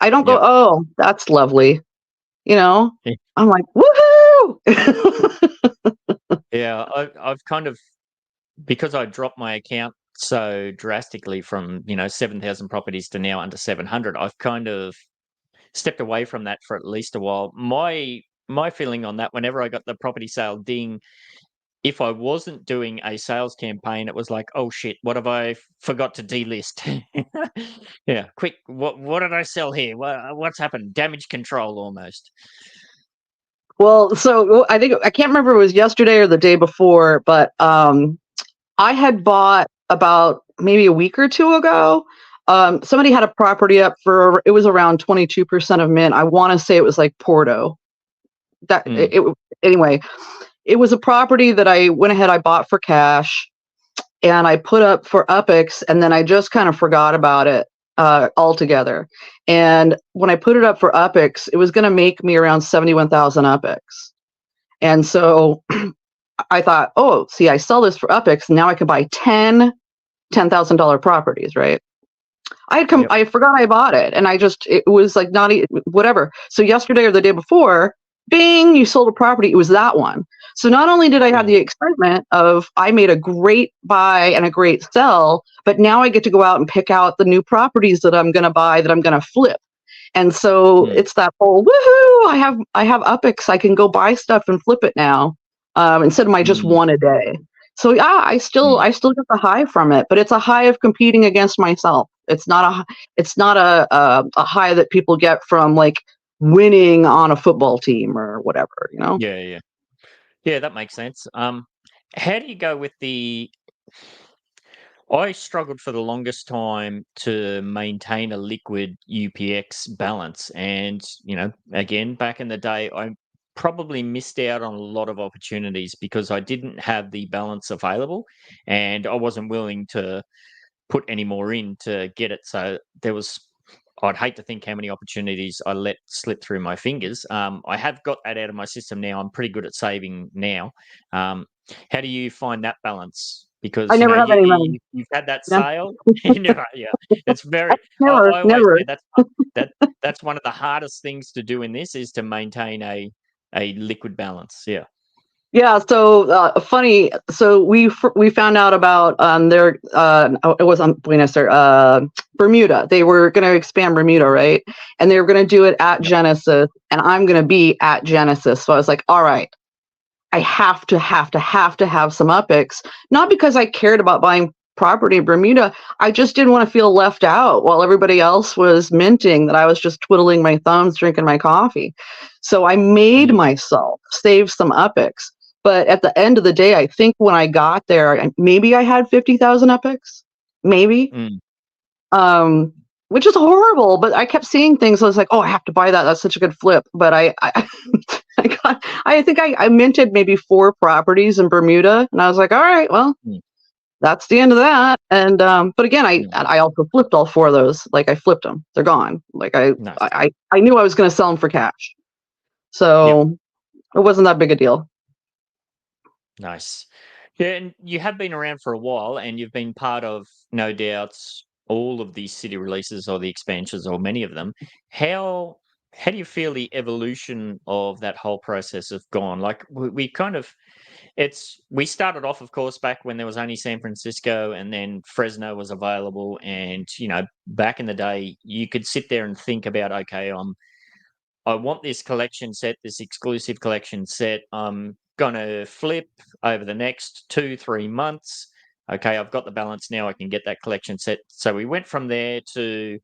I don't go, Yep. oh, that's lovely. Yeah. I'm like, woohoo! Yeah, I've kind of, because I dropped my account so drastically from 7,000 properties to now under 700. I've kind of stepped away from that for at least a while. My feeling on that, whenever I got the property sale ding, if I wasn't doing a sales campaign, it was like, oh shit, what have I forgot to delist? Yeah, quick, what did I sell here? What's happened? Damage control almost. Well, so I can't remember if it was yesterday or the day before, but I had bought about maybe a week or two ago. Somebody had a property up for, it was around 22% of mint. I want to say it was like Porto. Anyway, it was a property that I went ahead, I bought for cash and I put up for UPX, and then I just kind of forgot about it altogether. And when I put it up for UPX, it was going to make me around 71,000 UPX. And so I thought, oh, see, I sell this for UPX, now I could buy $10,000 properties, right? Yep. I forgot I bought it, and it was like not whatever. So yesterday or the day before, bing, you sold a property. It was that one. So not only did I have the excitement of I made a great buy and a great sell, but now I get to go out and pick out the new properties that I'm going to buy, that I'm going to flip. And so it's that whole woohoo! I have UPX. I can go buy stuff and flip it now, instead of my just one a day. So yeah, I still get the high from it, but it's a high of competing against myself. It's not a high that people get from like winning on a football team or whatever, Yeah, that makes sense. How do you go with the? I struggled for the longest time to maintain a liquid UPX balance, and again, back in the day, I probably missed out on a lot of opportunities because I didn't have the balance available, and I wasn't willing to put any more in to get it. So I'd hate to think how many opportunities I let slip through my fingers. I have got that out of my system now. I'm pretty good at saving now. How do you find that balance? I Because never have any money. you've had that No. sale. You never, yeah, it's very. Never, I always never. say that's one of the hardest things to do in this is to maintain a liquid balance. Yeah. Yeah, so funny. So we found out about their it was on Buenos Aires, Bermuda. They were going to expand Bermuda, right? And they were going to do it at Genesis, and I'm going to be at Genesis. So I was like, all right, I have to have some UPX, not because I cared about buying property in Bermuda. I just didn't want to feel left out while everybody else was minting, that I was just twiddling my thumbs, drinking my coffee. So I made myself save some UPX. But at the end of the day, I think when I got there, maybe I had 50,000 UPX, maybe, which is horrible. But I kept seeing things. I was like, oh, I have to buy that. That's such a good flip. But I think I minted maybe 4 properties in Bermuda, and I was like, all right, well, that's the end of that. And but again, I also flipped all 4 of those. Like I flipped them; they're gone. Like I knew I was going to sell them for cash, so it wasn't that big a deal. Nice. Yeah, and you have been around for a while, and you've been part of, no doubt, all of these city releases or the expansions or many of them. How do you feel the evolution of that whole process have gone? Like we kind of we started off, of course, back when there was only San Francisco, and then Fresno was available, and back in the day, you could sit there and think about, okay, I want this collection set, this exclusive collection set. I'm gonna flip over the next 2-3 months. Okay, I've got the balance now. I can get that collection set. So we went from there to,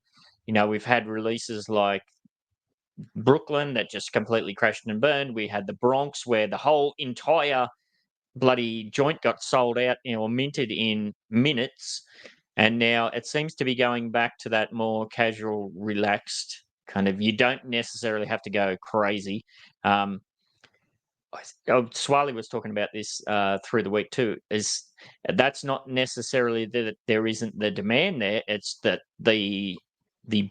we've had releases like Brooklyn that just completely crashed and burned. We had the Bronx where the whole entire bloody joint got sold out, or minted in minutes. And now it seems to be going back to that more casual, relaxed kind of, you don't necessarily have to go crazy. Swally was talking about this through the week too, is that's not necessarily that there isn't the demand there, it's that the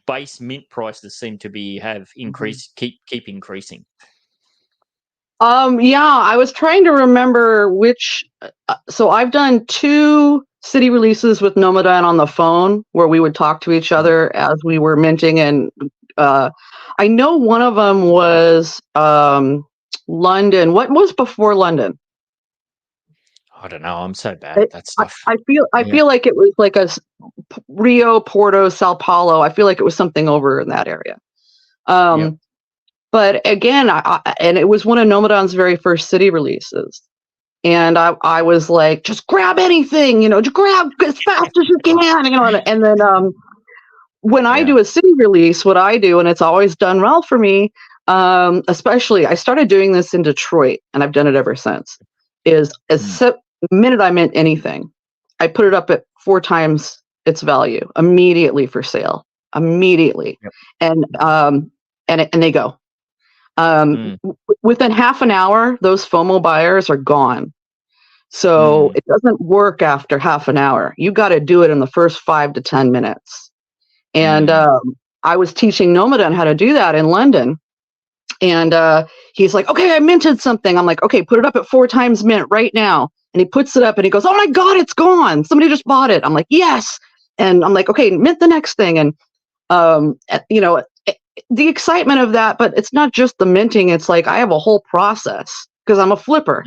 base mint prices seem to have increased, keep increasing. Yeah, I was trying to remember which. So I've done 2 city releases with Nomadan on the phone where we would talk to each other as we were minting, and I know one of them was London. What was before London? I don't know. I'm so bad at that stuff. I feel like it was like a Rio, Porto, Sao Paulo. I feel like it was something over in that area. Yep. But again, and it was one of Nomadan's very first city releases. And I was like, just grab anything, just grab as fast as you can, and then when I do a city release, what I do, and it's always done well for me, especially, I started doing this in Detroit, and I've done it ever since, is the minute I mint anything, I put it up at 4 times its value, immediately for sale, immediately. Yep. And they go. Within half an hour, those FOMO buyers are gone. So it doesn't work after half an hour. You got to do it in the first 5 to 10 minutes. And I was teaching Nomadan how to do that in London. And he's like, okay, I minted something. I'm like, okay, put it up at 4 times mint right now. And he puts it up and he goes, oh my God, it's gone. Somebody just bought it. I'm like, yes. And I'm like, okay, mint the next thing. And, the excitement of that, but it's not just the minting. It's like I have a whole process because I'm a flipper.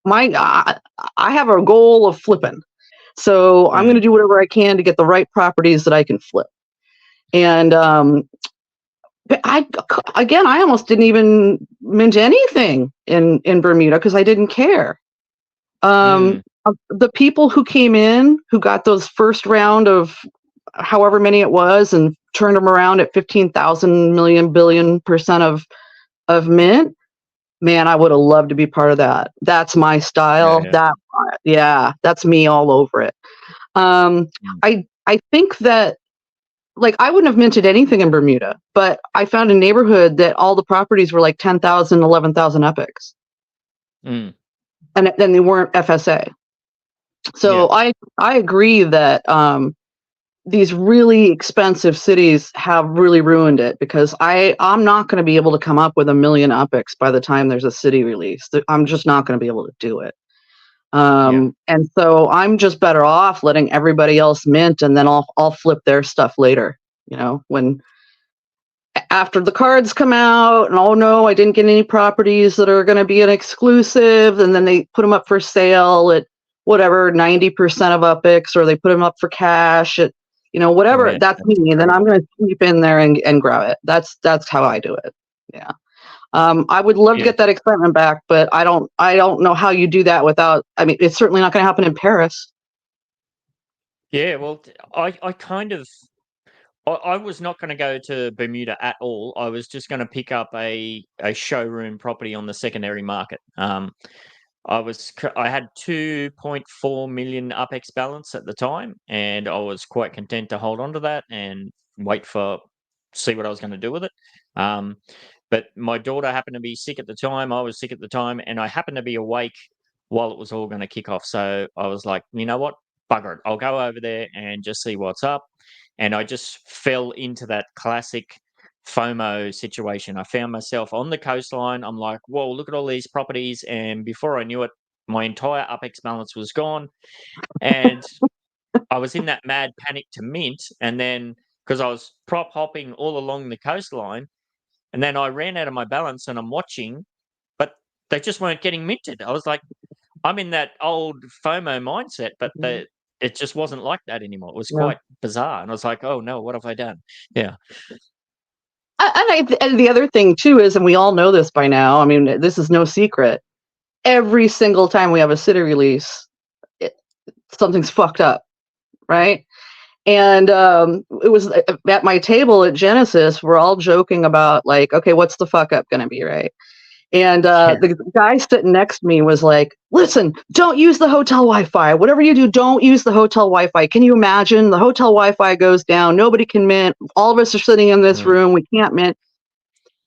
I have a goal of flipping, so I'm going to do whatever I can to get the right properties that I can flip. And I almost didn't even mint anything in Bermuda because I didn't care. The people who came in, who got those first round of however many it was and turned them around at 15,000 million billion % of mint, man, I would have loved to be part of that. That's my style. That's me all over it. I think that, like, I wouldn't have minted anything in Bermuda, but I found a neighborhood that all the properties were like 10,000, 11,000 epics. And then they weren't FSA. So I agree that these really expensive cities have really ruined it, because I'm not going to be able to come up with 1 million epics by the time there's a city release. I'm just not going to be able to do it. And so I'm just better off letting everybody else mint, and then I'll flip their stuff later. When after the cards come out, and oh no, I didn't get any properties that are going to be an exclusive, and then they put them up for sale at whatever 90% of epics, or they put them up for cash at whatever. That's me. And then I'm going to sweep in there and grab it. That's how I do it. Yeah. I would love to get that excitement back, but I don't know how you do that without. I mean, it's certainly not going to happen in Paris. Yeah, well, I was not going to go to Bermuda at all. I was just going to pick up a showroom property on the secondary market. I had 2.4 million UPEX balance at the time, and I was quite content to hold on to that and see what I was going to do with it. But my daughter happened to be sick at the time. I was sick at the time, and I happened to be awake while it was all going to kick off. So I was like, you know what? Bugger it. I'll go over there and just see what's up. And I just fell into that classic FOMO situation. I found myself on the coastline. I'm like, whoa, look at all these properties. And before I knew it, my entire UPEX balance was gone. And I was in that mad panic to mint. And then, because I was prop hopping all along the coastline, and then I ran out of my balance, and I'm watching, but they just weren't getting minted. I was like, I'm in that old FOMO mindset, but it just wasn't like that anymore. It was quite bizarre. And I was like, oh no, what have I done? Yeah. And the other thing too is, and we all know this by now, I mean, this is no secret, every single time we have a city release, something's fucked up, right? And it was at my table at Genesis, we're all joking about like, okay, what's the fuck up going to be, right? And the guy sitting next to me was like, listen, don't use the hotel Wi-Fi. Whatever you do, don't use the hotel Wi-Fi. Can you imagine? The hotel Wi-Fi goes down. Nobody can mint. All of us are sitting in this room. We can't mint.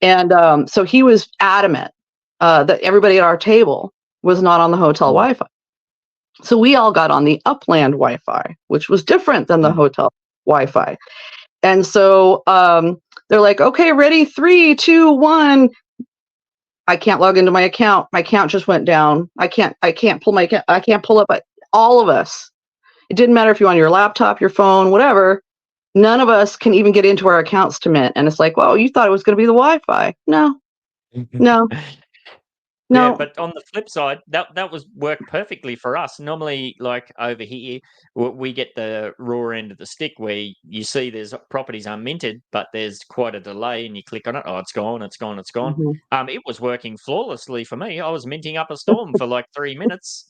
And so he was adamant that everybody at our table was not on the hotel Wi-Fi. So we all got on the Upland Wi-Fi, which was different than the hotel Wi-Fi. And so they're like, okay, ready, 3, 2, 1. I can't log into my account. My account just went down. I can't pull my account. I can't pull up all of us. It didn't matter if you're on your laptop, your phone, whatever. None of us can even get into our accounts to mint. And it's like, well, you thought it was going to be the Wi-Fi. No. Yeah, but on the flip side, that was worked perfectly for us. Normally, like over here, we get the raw end of the stick where you see there's properties unminted, but there's quite a delay, and you click on it. Oh, it's gone, it's gone, it's gone. It was working flawlessly for me. I was minting up a storm for like 3 minutes,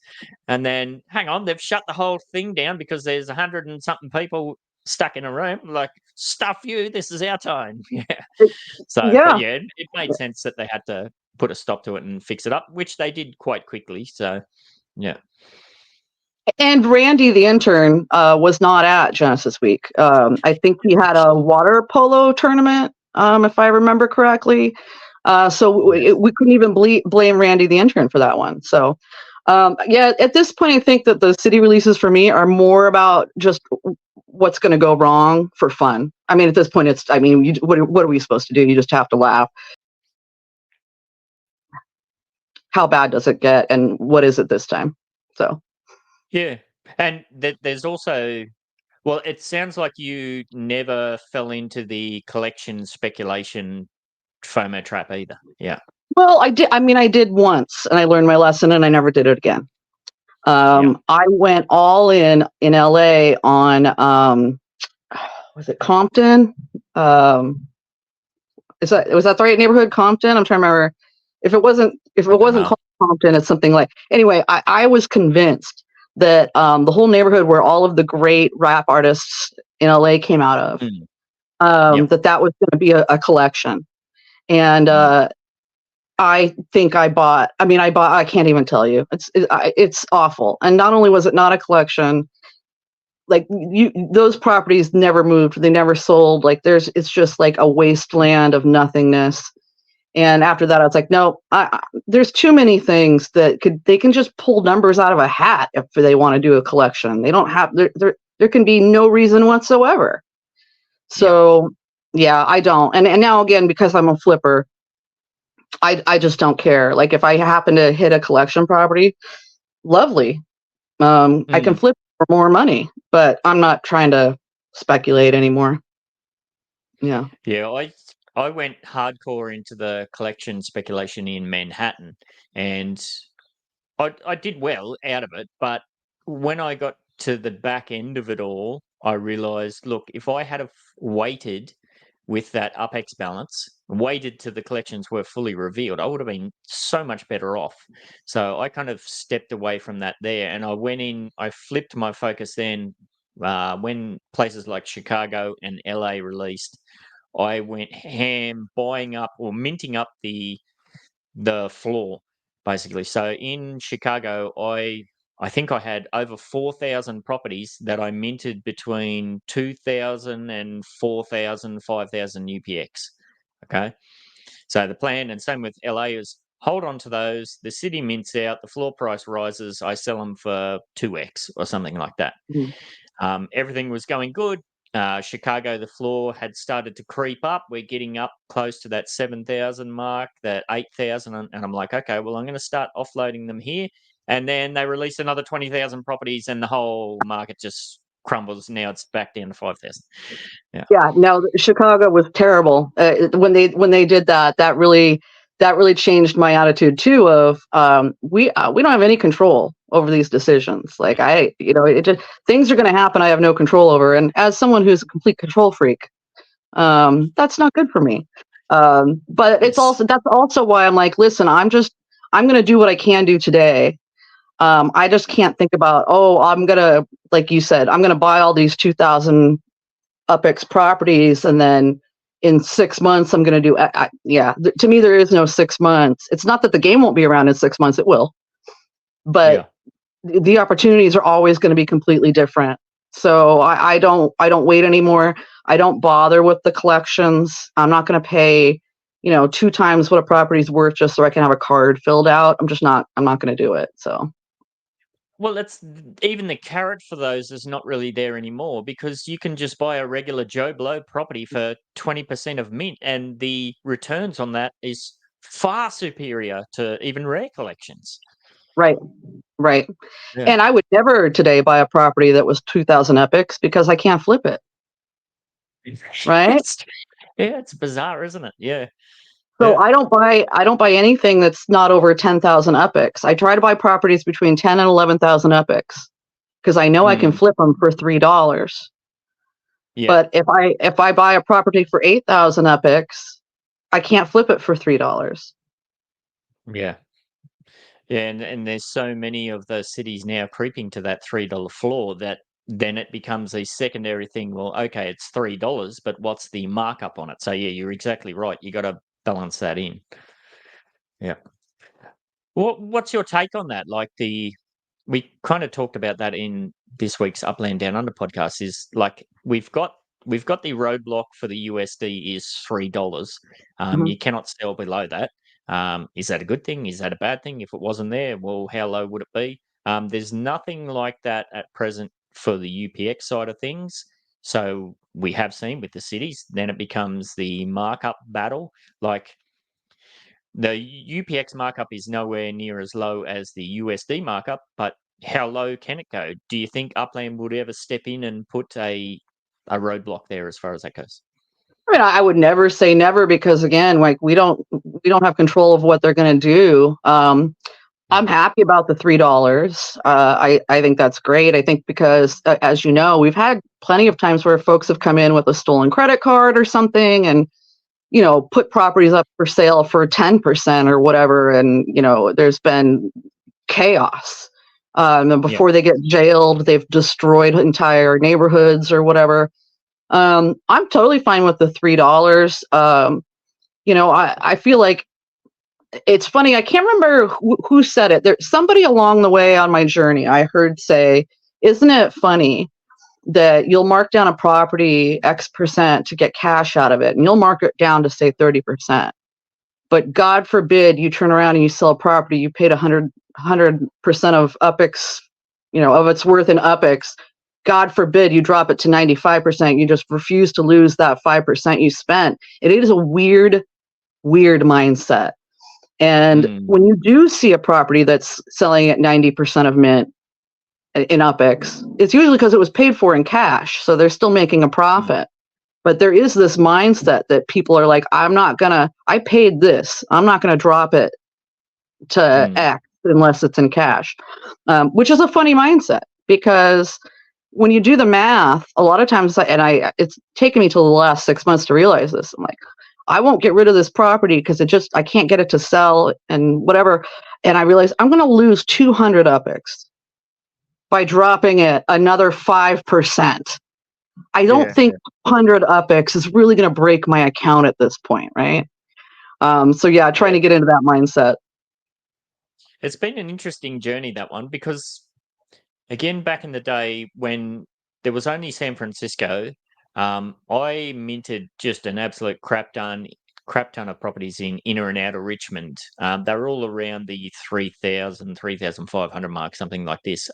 and then hang on, they've shut the whole thing down because there's 100 and something people stuck in a room. Like, stuff you, this is our time. Yeah. So, but yeah, it made sense that they had to put a stop to it and fix it up, which they did quite quickly. So, yeah. And Randy, the intern, was not at Genesis Week. I think he had a water polo tournament, if I remember correctly. So we couldn't even blame Randy, the intern, for that one. So, yeah, at this point, I think that the city releases for me are more about just what's going to go wrong for fun. I mean, at this point, what are we supposed to do? You just have to laugh. How bad does it get, and what is it this time? So, yeah, and there's also, well, it sounds like you never fell into the collection speculation FOMO trap either. Yeah. Well, I did. I mean, I did once, and I learned my lesson, and I never did it again. I went all in LA on was it Compton? Was that the right neighborhood, Compton? I'm trying to remember. If it wasn't called Compton, it's something like. Anyway, I was convinced that the whole neighborhood where all of the great rap artists in LA came out of, that was going to be a collection, and I think I bought. I can't even tell you. It's awful. And not only was it not a collection, like those properties never moved. They never sold. Like it's just like a wasteland of nothingness. And after that, I was like, no, there's too many things that they can just pull numbers out of a hat if they want to do a collection. They don't have, there can be no reason whatsoever. So yeah, I don't. And now again, because I'm a flipper, I just don't care. Like if I happen to hit a collection property, lovely. I can flip for more money, but I'm not trying to speculate anymore. Yeah. Yeah. I went hardcore into the collection speculation in Manhattan, and I did well out of it. But when I got to the back end of it all, I realized, look, if I had waited with that UPEX balance, waited till the collections were fully revealed, I would have been so much better off. So I kind of stepped away from that there, and I went in, I flipped my focus then when places like Chicago and LA released. I went ham buying up or minting up the floor, basically. So in Chicago, I think I had over 4,000 properties that I minted between 2,000 and 4,000, 5,000 UPX. Okay. So the plan, and same with LA, is hold on to those. The city mints out, the floor price rises. I sell them for 2x or something like that. Everything was going good. Chicago, the floor had started to creep up. We're getting up close to that 7,000 mark, that 8,000. And I'm like, okay, well, I'm going to start offloading them here. And then they release another 20,000 properties and the whole market just crumbles. Now it's back down to 5,000. Yeah. No, Chicago was terrible. When they did that, that really changed my attitude too. Of we don't have any control over these decisions. Like it just, things are going to happen I have no control over. And as someone who's a complete control freak, that's not good for me. But that's also why I'm like, listen, I'm going to do what I can do today. I just can't think about, I'm gonna, like you said, I'm gonna buy all these 2,000 UpX properties, and then in 6 months I'm gonna do. To me, there is no 6 months. It's not that the game won't be around in 6 months; it will, but the opportunities are always going to be completely different. So I don't wait anymore. I don't bother with the collections. I'm not going to pay, 2 times what a property's worth just so I can have a card filled out. I'm not going to do it. So. Well, that's even the carrot for those is not really there anymore, because you can just buy a regular Joe Blow property for 20% of mint, and the returns on that is far superior to even rare collections. Right. Yeah. And I would never today buy a property that was 2,000 epics because I can't flip it. Right. Yeah, it's bizarre, isn't it? Yeah. So I don't buy anything that's not over 10,000 epics. I try to buy properties between 10 and 11,000 epics because I know I can flip them for $3. Yeah. But if I buy a property for 8,000 epics, I can't flip it for $3. Yeah. Yeah, and there's so many of those cities now creeping to that $3 floor that then it becomes a secondary thing. Well, okay, it's $3, but what's the markup on it? So yeah, you're exactly right. You got to balance that in. Yeah. What's your take on that? Like we kind of talked about that in this week's Upland Down Under podcast. Is like we've got the roadblock for the USD is $3. You cannot sell below that. Is that a good thing? Is that a bad thing? If it wasn't there, well, how low would it be? There's nothing like that at present for the UPX side of things. So we have seen with the cities, then it becomes the markup battle. Like the UPX markup is nowhere near as low as the USD markup, but how low can it go? Do you think Upland would ever step in and put a roadblock there as far as that goes? I mean, I would never say never because again, like we don't have control of what they're going to do. I'm happy about the $3. I think that's great. I think because, as you know, we've had plenty of times where folks have come in with a stolen credit card or something, and put properties up for sale for 10% or whatever, and there's been chaos. And before they get jailed, they've destroyed entire neighborhoods or whatever. I'm totally fine with the $3. I feel like it's funny. I can't remember who said it. There's somebody along the way on my journey I heard say, "Isn't it funny that you'll mark down a property X% to get cash out of it, and you'll mark it down to say 30%. But God forbid you turn around and you sell a property, you paid 100% of UPX, of its worth in UPX. God forbid you drop it to 95%. You just refuse to lose that 5% you spent." It is a weird mindset. And when you do see a property that's selling at 90% of mint in UPX, it's usually because it was paid for in cash, so they're still making a profit. But there is this mindset that people are like, I paid this, I'm not gonna drop it to X unless it's in cash, which is a funny mindset because when you do the math, a lot of times, it's taken me till the last 6 months to realize this. I'm like, I won't get rid of this property because I can't get it to sell and whatever. And I realized I'm going to lose 200 UPX by dropping it another 5%. I don't think 100 UPX is really going to break my account at this point, right? Trying to get into that mindset. It's been an interesting journey, that one, because again, back in the day when there was only San Francisco, I minted just an absolute crap ton of properties in inner and outer Richmond. They were all around the 3,000, 3,500 mark, something like this.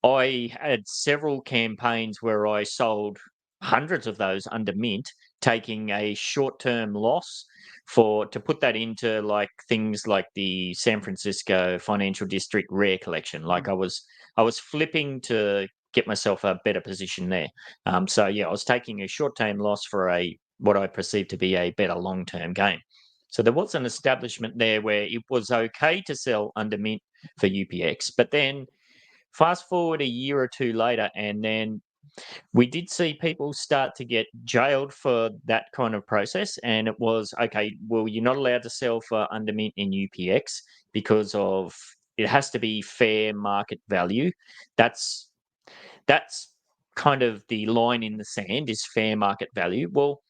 I had several campaigns where I sold hundreds of those under mint, taking a short-term loss to put that into like things like the San Francisco Financial District Rare Collection. Like I was flipping to get myself a better position there. I was taking a short-term loss for what I perceived to be a better long-term gain. So there was an establishment there where it was okay to sell under mint for UPX, but then fast forward a year or two later, and then we did see people start to get jailed for that kind of process. And it was, okay, well, you're not allowed to sell for under mint in UPX because of it has to be fair market value. That's kind of the line in the sand, is fair market value. Well,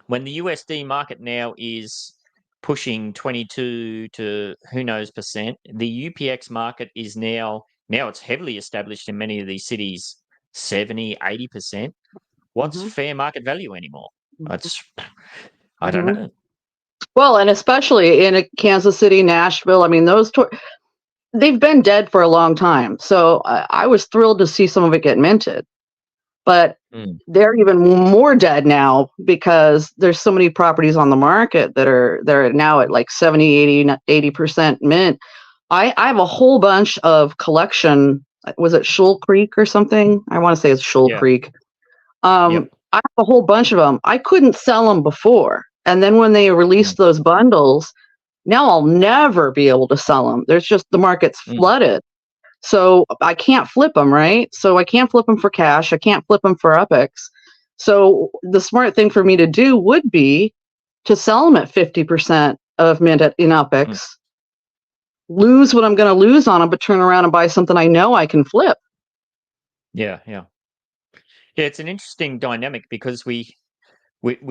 when the USD market now is pushing 22 to who knows percent, the UPX market is now it's heavily established in many of these cities, 70, 80%. What's Mhm. fair market value anymore? Mhm. That's I don't Mhm. know. Well, and especially in Kansas City, Nashville, I mean, they've been dead for a long time. So I was thrilled to see some of it get minted. But Mm. they're even more dead now because there's so many properties on the market that they're now at like 70, 80% mint. I have a whole bunch of collection. Was it Shoal Creek or something? I want to say it's Shoal Yeah. Creek. Yep. I have a whole bunch of them. I couldn't sell them before. And then when they released those bundles, now I'll never be able to sell them. There's just, the market's Mm. flooded. So I can't flip them, right? So I can't flip them for cash. I can't flip them for epics. So the smart thing for me to do would be to sell them at 50% of mint in epics, lose what I'm going to lose on them, but turn around and buy something I know I can flip. Yeah, yeah. Yeah, it's an interesting dynamic because we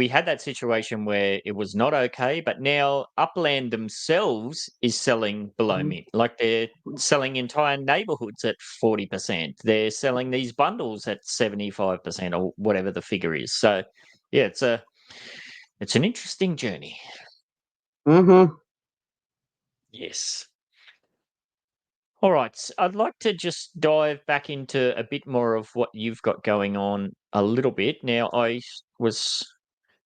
had that situation where it was not okay, but now Upland themselves is selling below mint. Like they're selling entire neighborhoods at 40%. They're selling these bundles at 75% or whatever the figure is. So yeah, it's an interesting journey. Mm-hmm. Yes. All right. I'd like to just dive back into a bit more of what you've got going on a little bit. Now, I was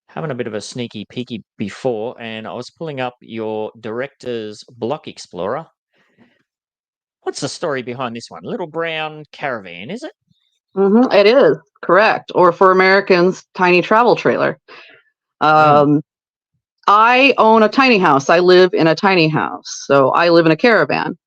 having a bit of a sneaky peeky before, and I was pulling up your director's Block Explorer. What's the story behind this one? Little brown caravan, is it? Mm-hmm. It is correct. Or for Americans, tiny travel trailer. Mm. I own a tiny house. I live in a tiny house. So I live in a caravan.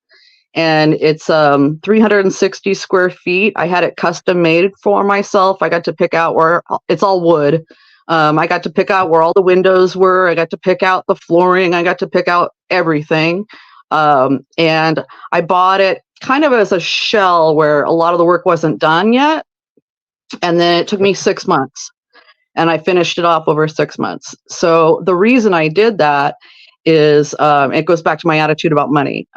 And it's 360 square feet. I had it custom made for myself. I got to pick out where it's all wood. I got to pick out where all the windows were. I got to pick out the flooring. I got to pick out everything. And I bought it kind of as a shell where a lot of the work wasn't done yet. And then it took me 6 months and I finished it off over 6 months. So the reason I did that is it goes back to my attitude about money.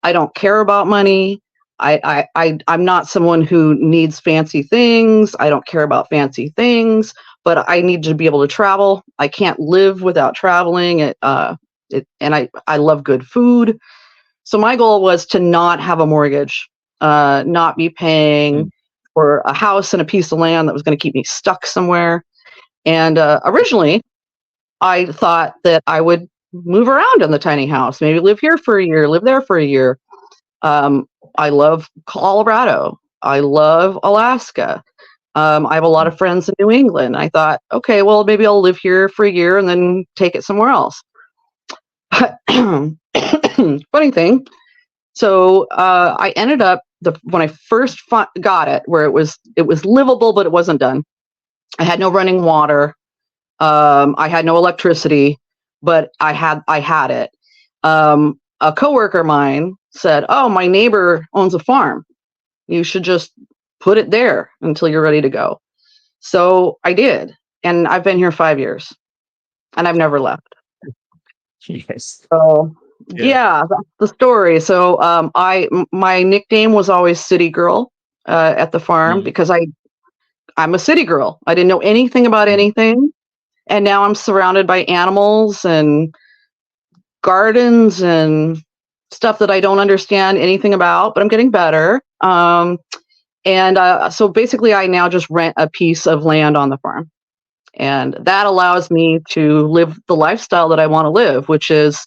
I don't care about money. I'm not someone who needs fancy things. I don't care about fancy things, but I need to be able to travel. I can't live without traveling. And I love good food. So my goal was to not have a mortgage, not be paying Mm. for a house and a piece of land that was going to keep me stuck somewhere. And originally, I thought that I would move around in the tiny house, maybe live here for a year, live there for a year. I love Colorado. I love Alaska. I have a lot of friends in New England. I thought, okay, well, maybe I'll live here for a year and then take it somewhere else. Funny thing. So I ended up when I first got it, where it was livable, but it wasn't done. I had no running water. I had no electricity, but I had it. A coworker of mine said, "Oh, my neighbor owns a farm. You should just put it there until you're ready to go." So I did, and I've been here 5 years, and I've never left. Yes. So Yeah. yeah, that's the story. So my nickname was always City Girl at the farm Mm. because I'm a city girl. I didn't know anything about anything, and now I'm surrounded by animals and gardens and stuff that I don't understand anything about, but I'm getting better. And so basically, I now just rent a piece of land on the farm. And that allows me to live the lifestyle that I want to live, which is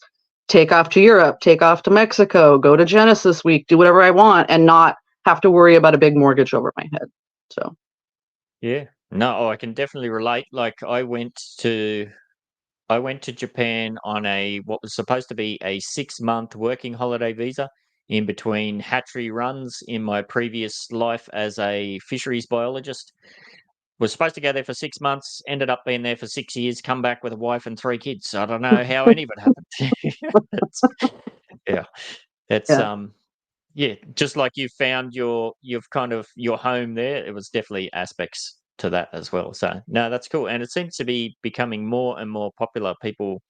take off to Europe, take off to Mexico, go to Genesis Week, do whatever I want, and not have to worry about a big mortgage over my head. So, Yeah. No, I can definitely relate. Like I went to Japan on what was supposed to be a 6-month working holiday visa in between hatchery runs in my previous life as a fisheries biologist. Was supposed to go there for 6 months, ended up being there for 6 years, come back with a wife and 3 kids. I don't know how any of it happened. It's- yeah. It's yeah, just like you found you've kind of your home there. It was definitely aspects to that as well. So no, that's cool, and it seems to be becoming more and more popular. People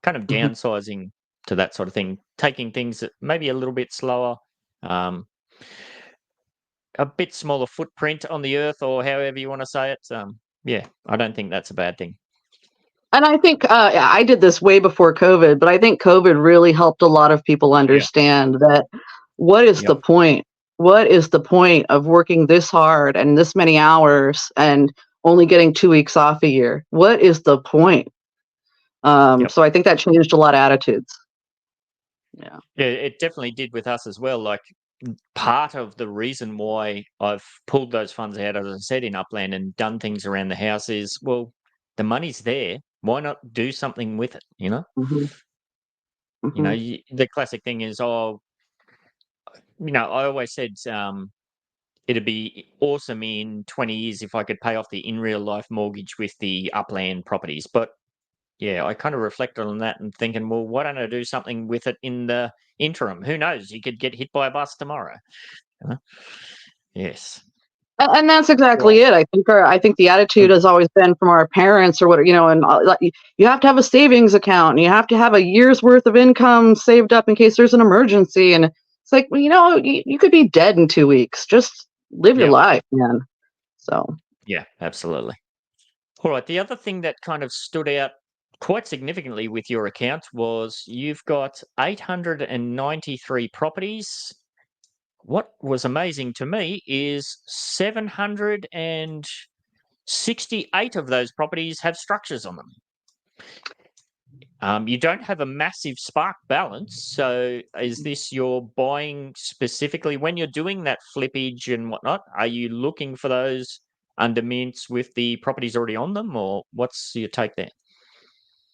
kind of Mhm. downsizing to that sort of thing, taking things that maybe a little bit slower, um, a bit smaller footprint on the earth, or however you want to say it. Yeah, I don't think that's a bad thing. And I think I did this way before COVID, but I think COVID really helped a lot of people Yeah. understand that what is the Yep. point? What is the point of working this hard and this many hours and only getting 2 weeks off a year? What is the point? Yep. So I think that changed a lot of attitudes. Yeah. Yeah, it definitely did with us as well. Like part of the reason why I've pulled those funds out, as I said, in Upland and done things around the house is, well, the money's there. Why not do something with it? Hmm. Hmm. The classic thing is, oh, I always said it'd be awesome in 20 years if I could pay off the in real life mortgage with the Upland properties. But yeah, I kind of reflected on that and thinking, well, why don't I do something with it in the interim? Who knows? You could get hit by a bus tomorrow. you know? Yes. And that's Right. exactly it. I think the attitude Mm. has always been from our parents or what, and like, you have to have a savings account and you have to have a year's worth of income saved up in case there's an emergency. And it's like, well, you could be dead in 2 weeks. Just live your Yep. life, man. So, Yeah, absolutely. All right. The other thing that kind of stood out quite significantly with your account was you've got 893 properties. What was amazing to me is 768 of those properties have structures on them. You don't have a massive spark balance. So, is this you're buying specifically when you're doing that flippage and whatnot? Are you looking for those under mints with the properties already on them, or what's your take there?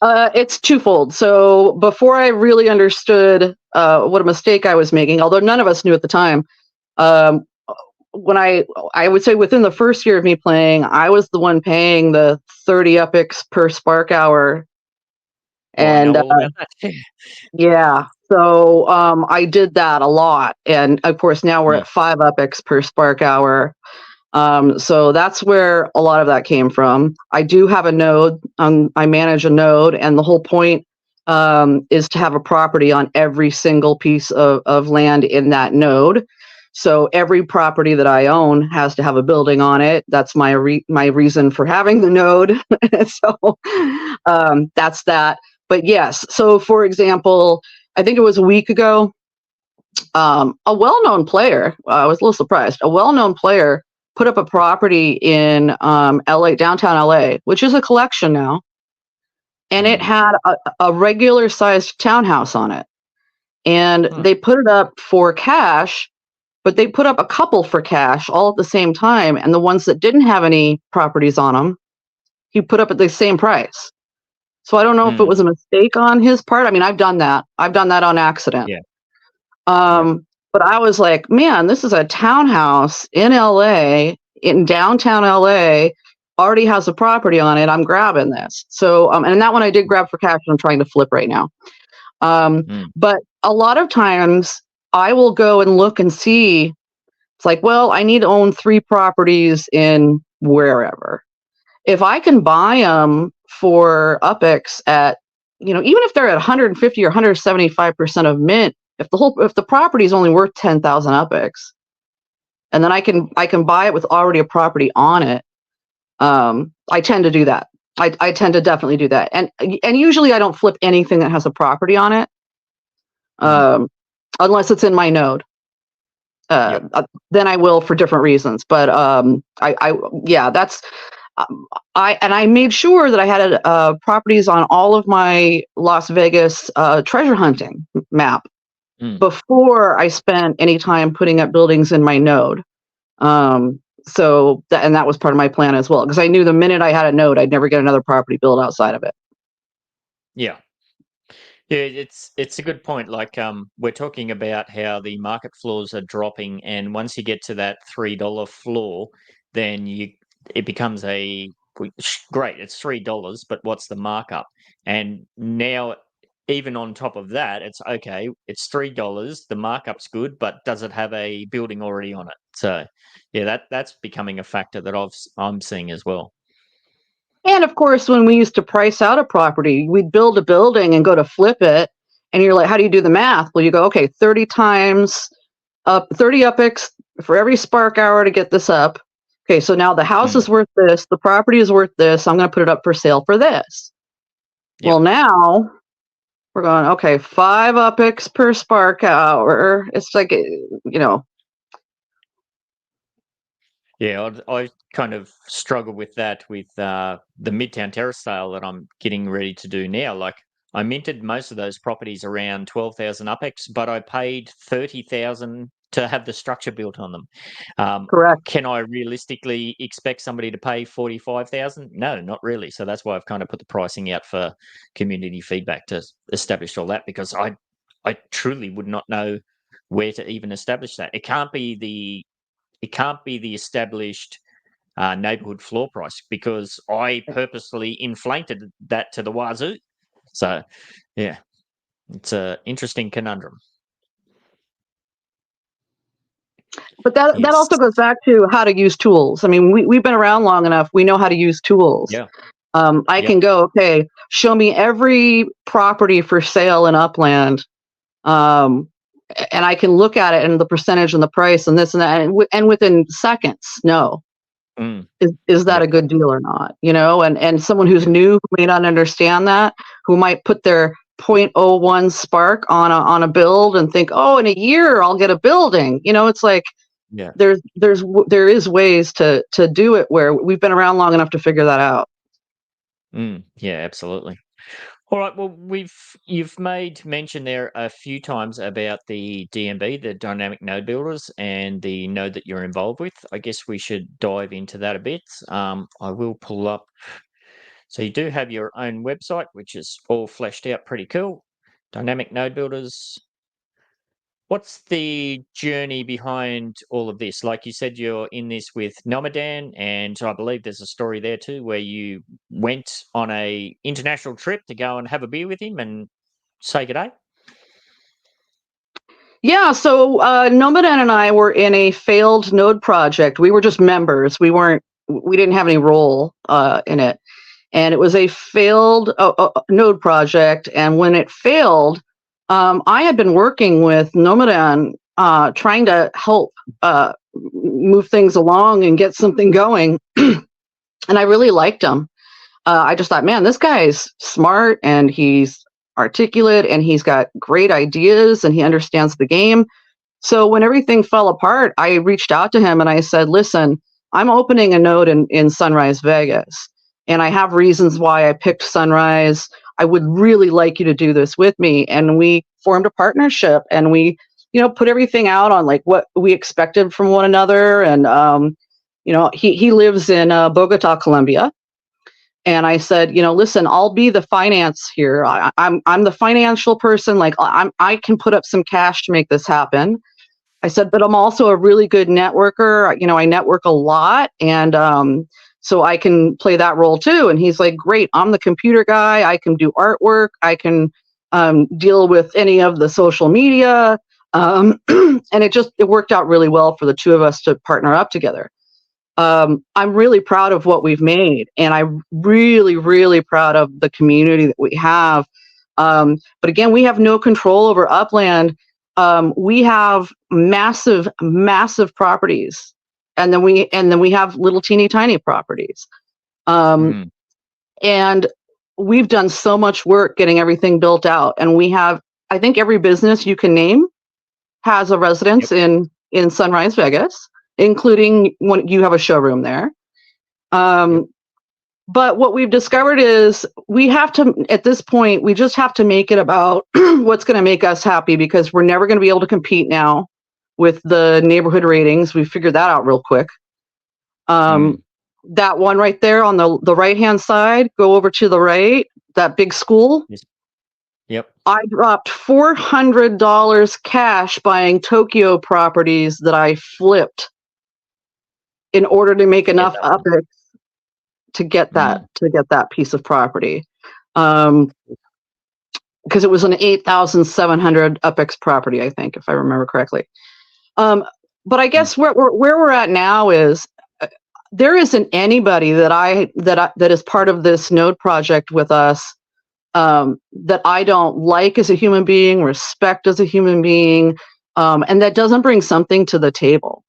it's twofold. So before I really understood what a mistake I was making, although none of us knew at the time, um, when I would say within the first year of me playing, I was the one paying the 30 epics per spark hour. Oh, I know And all about that. yeah, so I did that a lot. And of course, now we're Mm, at 5 epics per spark hour. So that's where a lot of that came from. I do have a node. I manage a node, and the whole point is to have a property on every single piece of land in that node. So every property that I own has to have a building on it. That's my reason for having the node. So that's that. But yes, so for example, I think it was a week ago, a well-known player, I was a little surprised, a well-known player put up a property in LA, downtown LA, which is a collection now, and it mm, had a regular sized townhouse on it. And mm, they put it up for cash, but they put up a couple for cash all at the same time. And the ones that didn't have any properties on them, he put up at the same price. So I don't know if it mm. was a mistake on his part. I mean, I've done that. I've done that on accident. Yeah, yeah. But I was like, man, this is a townhouse in LA, in downtown LA, already has a property on it. I'm grabbing this. So, and that one I did grab for cash and I'm trying to flip right now. Mm, But a lot of times I will go and look and see, it's like, well, I need to own 3 properties in wherever. If I can buy them for UPEX at, even if they're at 150 or 175% of mint, if the property is only worth 10,000 UPEX, and then I can buy it with already a property on it, I tend to do that. I tend to definitely do that, and usually I don't flip anything that has a property on it, mm. um, unless it's in my node. Uh, Yep. uh, then I will for different reasons. But yeah, that's I made sure that I had properties on all of my Las Vegas treasure hunting map Mm. before I spent any time putting up buildings in my node. And that was part of my plan as well, because I knew the minute I had a node, I'd never get another property built outside of it. Yeah. Yeah, it's a good point. Like, we're talking about how the market floors are dropping, and once you get to that $3 floor, then it becomes great. It's $3, but what's the markup? And now even on top of that, it's okay. It's $3. The markup's good, but does it have a building already on it? So, yeah, that's becoming a factor that I'm seeing as well. And of course, when we used to price out a property, we'd build a building and go to flip it. And you're like, how do you do the math? Well, you go, okay, 30 times up, 30 UPIX for every spark hour to get this up. Okay, so now the house is worth this, the property is worth this. I'm going to put it up for sale for this. Yep. Well, now we're going, okay, 5 UPIX per spark hour. It's like, Yeah, I kind of struggle with that with the Midtown Terrace sale that I'm getting ready to do now. Like, I minted most of those properties around 12,000 UPEX, but I paid 30,000 to have the structure built on them. correct. Can I realistically expect somebody to pay 45,000? No, not really. So that's why I've kind of put the pricing out for community feedback to establish all that, because I truly would not know where to even establish that. It can't be the established neighborhood floor price, because I purposely inflated that to the wazoo. So, yeah, it's an interesting conundrum. But that Yes. also goes back to how to use tools. I mean, we've been around long enough. We know how to use tools. Yeah. I can go, okay, show me every property for sale in Upland. And I can look at it and the percentage and the price and this and that. And within seconds, no. Is that a good deal or not? And someone who's new, who may not understand that, who might put their 0.01 spark on a build and think, oh, in a year I'll get a building. It's like, there is ways to do it where we've been around long enough to figure that out. Yeah, absolutely. All right. Well, you've made mention there a few times about the DNB, the dynamic node builders, and the node that you're involved with. I guess we should dive into that a bit. I will pull up. So you do have your own website, which is all fleshed out, pretty cool. Dynamic node builders. What's the journey behind all of this? Like you said, you're in this with Nomadan, and I believe there's a story there too where you went on a international trip to go and have a beer with him and say good day. Yeah, so Nomadan and I were in a failed node project. We were just members. We didn't have any role in it. And it was a failed node project. And when it failed, I had been working with Nomadan, trying to help move things along and get something going. And I really liked him. I just thought, man, this guy's smart and he's articulate and he's got great ideas and he understands the game. So when everything fell apart, I reached out to him and I said, listen, I'm opening a node in Sunrise, Vegas. And I have reasons why I picked Sunrise. I would really like you to do this with me. And we formed a partnership and we, put everything out on like what we expected from one another. And, he lives in Bogota, Colombia. And I said, listen, I'll be the finance here. I'm the financial person. Like I can put up some cash to make this happen. I said, but I'm also a really good networker. I network a lot. And, so I can play that role too. And he's like, great, I'm the computer guy. I can do artwork. I can deal with any of the social media. And it worked out really well for the two of us to partner up together. I'm really proud of what we've made. And I'm really, really proud of the community that we have. But again, we have no control over Upland. We have massive, massive properties. And then we have little teeny tiny properties. And we've done so much work getting everything built out. And we have, I think every business you can name has a residence in Sunrise, Vegas, including when you have a showroom there. But what we've discovered is we have to, at this point, we just have to make it about what's going to make us happy, because we're never going to be able to compete now with the neighborhood ratings. We figured that out real quick. That one right there on the right-hand side, go over to the right, that big school. Yep. I dropped $400 cash buying Tokyo properties that I flipped in order to make enough UPIX to get that piece of property. because it was an 8,700 UpX property, I think, if I remember correctly. But I guess where we're at now is there isn't anybody that is part of this node project with us that I don't like as a human being, respect as a human being, and that doesn't bring something to the table.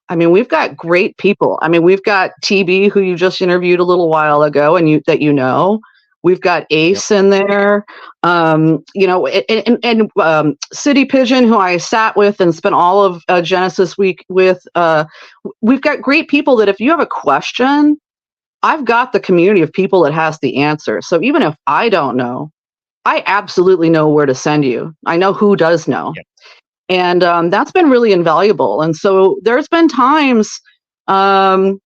I mean, we've got great people. I mean, we've got TB, who you just interviewed a little while ago, and you know. We've got Ace in there, you know, and City Pigeon, who I sat with and spent all of Genesis Week with. We've got great people that if you have a question, I've got the community of people that has the answer. So even if I don't know, I absolutely know where to send you. I know who does know. Yep. And that's been really invaluable. And so there's been times, I'm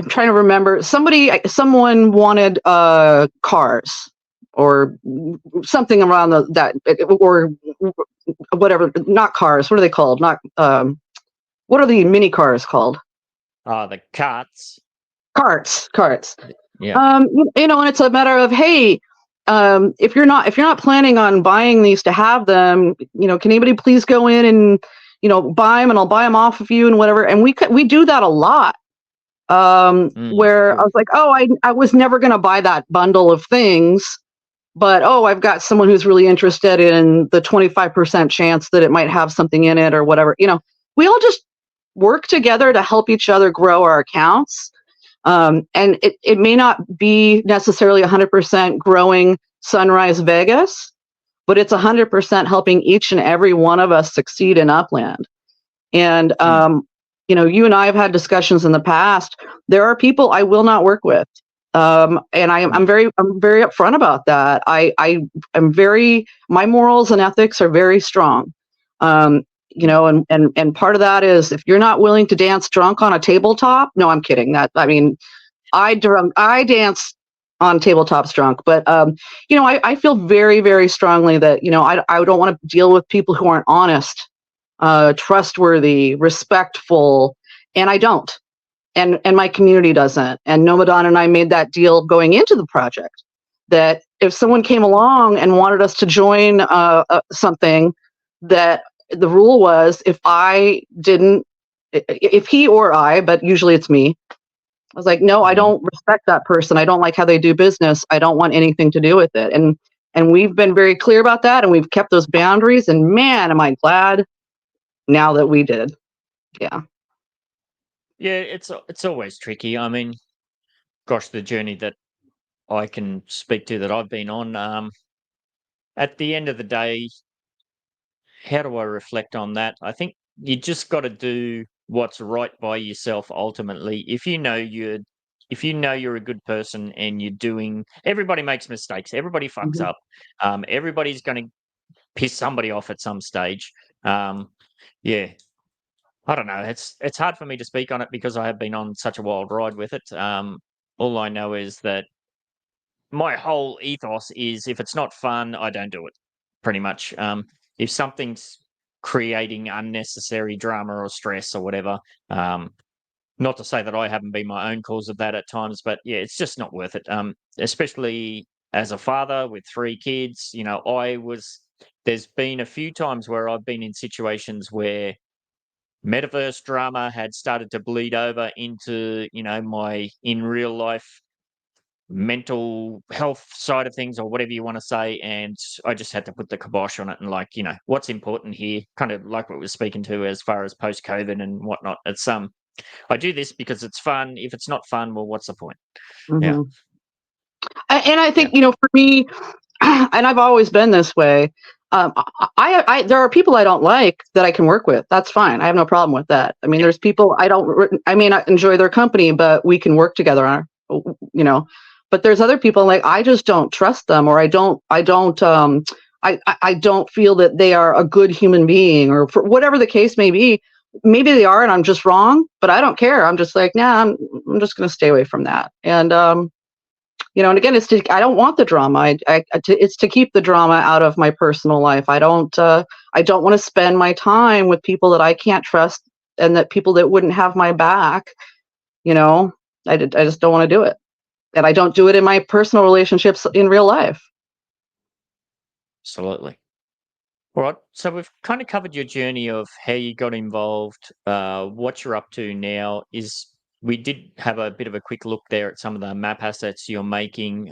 trying to remember, someone wanted cars or something around that, or whatever, not cars. What are they called? Not, what are the mini cars called? The carts. Carts. Yeah. You know, and it's a matter of, hey, if you're not planning on buying these to have them, you know, can anybody please go in and, you know, buy them, and I'll buy them off of you and whatever. And we do that a lot. Where I was like, oh, I was never going to buy that bundle of things, but I've got someone who's really interested in the 25% chance that it might have something in it or whatever. You know, we all just work together to help each other grow our accounts. And it may not be necessarily 100% growing Sunrise Vegas, but it's 100% helping each and every one of us succeed in Upland. And, you know, you and I have had discussions in the past. There are people I will not work with. And I'm very upfront about that. My morals and ethics are very strong. You know, and part of that is if you're not willing to dance drunk on a tabletop, no, I'm kidding. I dance on tabletops drunk, but you know, I feel very, very strongly that, you know, I don't want to deal with people who aren't honest, trustworthy, respectful, and I don't, and my community doesn't. And Nomadon and I made that deal going into the project that if someone came along and wanted us to join something, that the rule was if he or I, but usually it's me, I was like, no, I don't respect that person. I don't like how they do business. I don't want anything to do with it. And we've been very clear about that, and we've kept those boundaries. And man, am I glad now that we did. Yeah. Yeah, it's always tricky. I mean, gosh, the journey that I can speak to that I've been on, at the end of the day, how do I reflect on that? I think you just got to do what's right by yourself ultimately. If you know you're a good person and everybody makes mistakes, everybody fucks up. Everybody's going to piss somebody off at some stage. Yeah. I don't know. It's hard for me to speak on it because I have been on such a wild ride with it. All I know is that my whole ethos is if it's not fun, I don't do it, pretty much. If something's creating unnecessary drama or stress or whatever, not to say that I haven't been my own cause of that at times, but yeah, it's just not worth it. Especially as a father with 3 kids, you know, there's been a few times where I've been in situations where Metaverse drama had started to bleed over into, you know, my in real life mental health side of things or whatever you want to say, and I just had to put the kibosh on it and, like, you know, what's important here, kind of like what we're speaking to as far as post-COVID and whatnot. It's I do this because it's fun. If it's not fun, well, what's the point? Yeah. And I think, you know, for me, and I've always been this way, there are people I don't like that I can work with. That's fine. I have no problem with that. I mean, there's people I may not enjoy their company, but we can work together on, you know. But there's other people like I just don't trust them, or I don't feel that they are a good human being, or for whatever the case may be. Maybe they are, and I'm just wrong. But I don't care. I'm just like, nah, I'm just going to stay away from that. And you know, and again, I don't want the drama. It's to keep the drama out of my personal life. I don't want to spend my time with people that I can't trust, and that people that wouldn't have my back. You know, I just don't want to do it. And I don't do it in my personal relationships in real life. Absolutely. All right. So we've kind of covered your journey of how you got involved, what you're up to now. Is we did have a bit of a quick look there at some of the map assets you're making.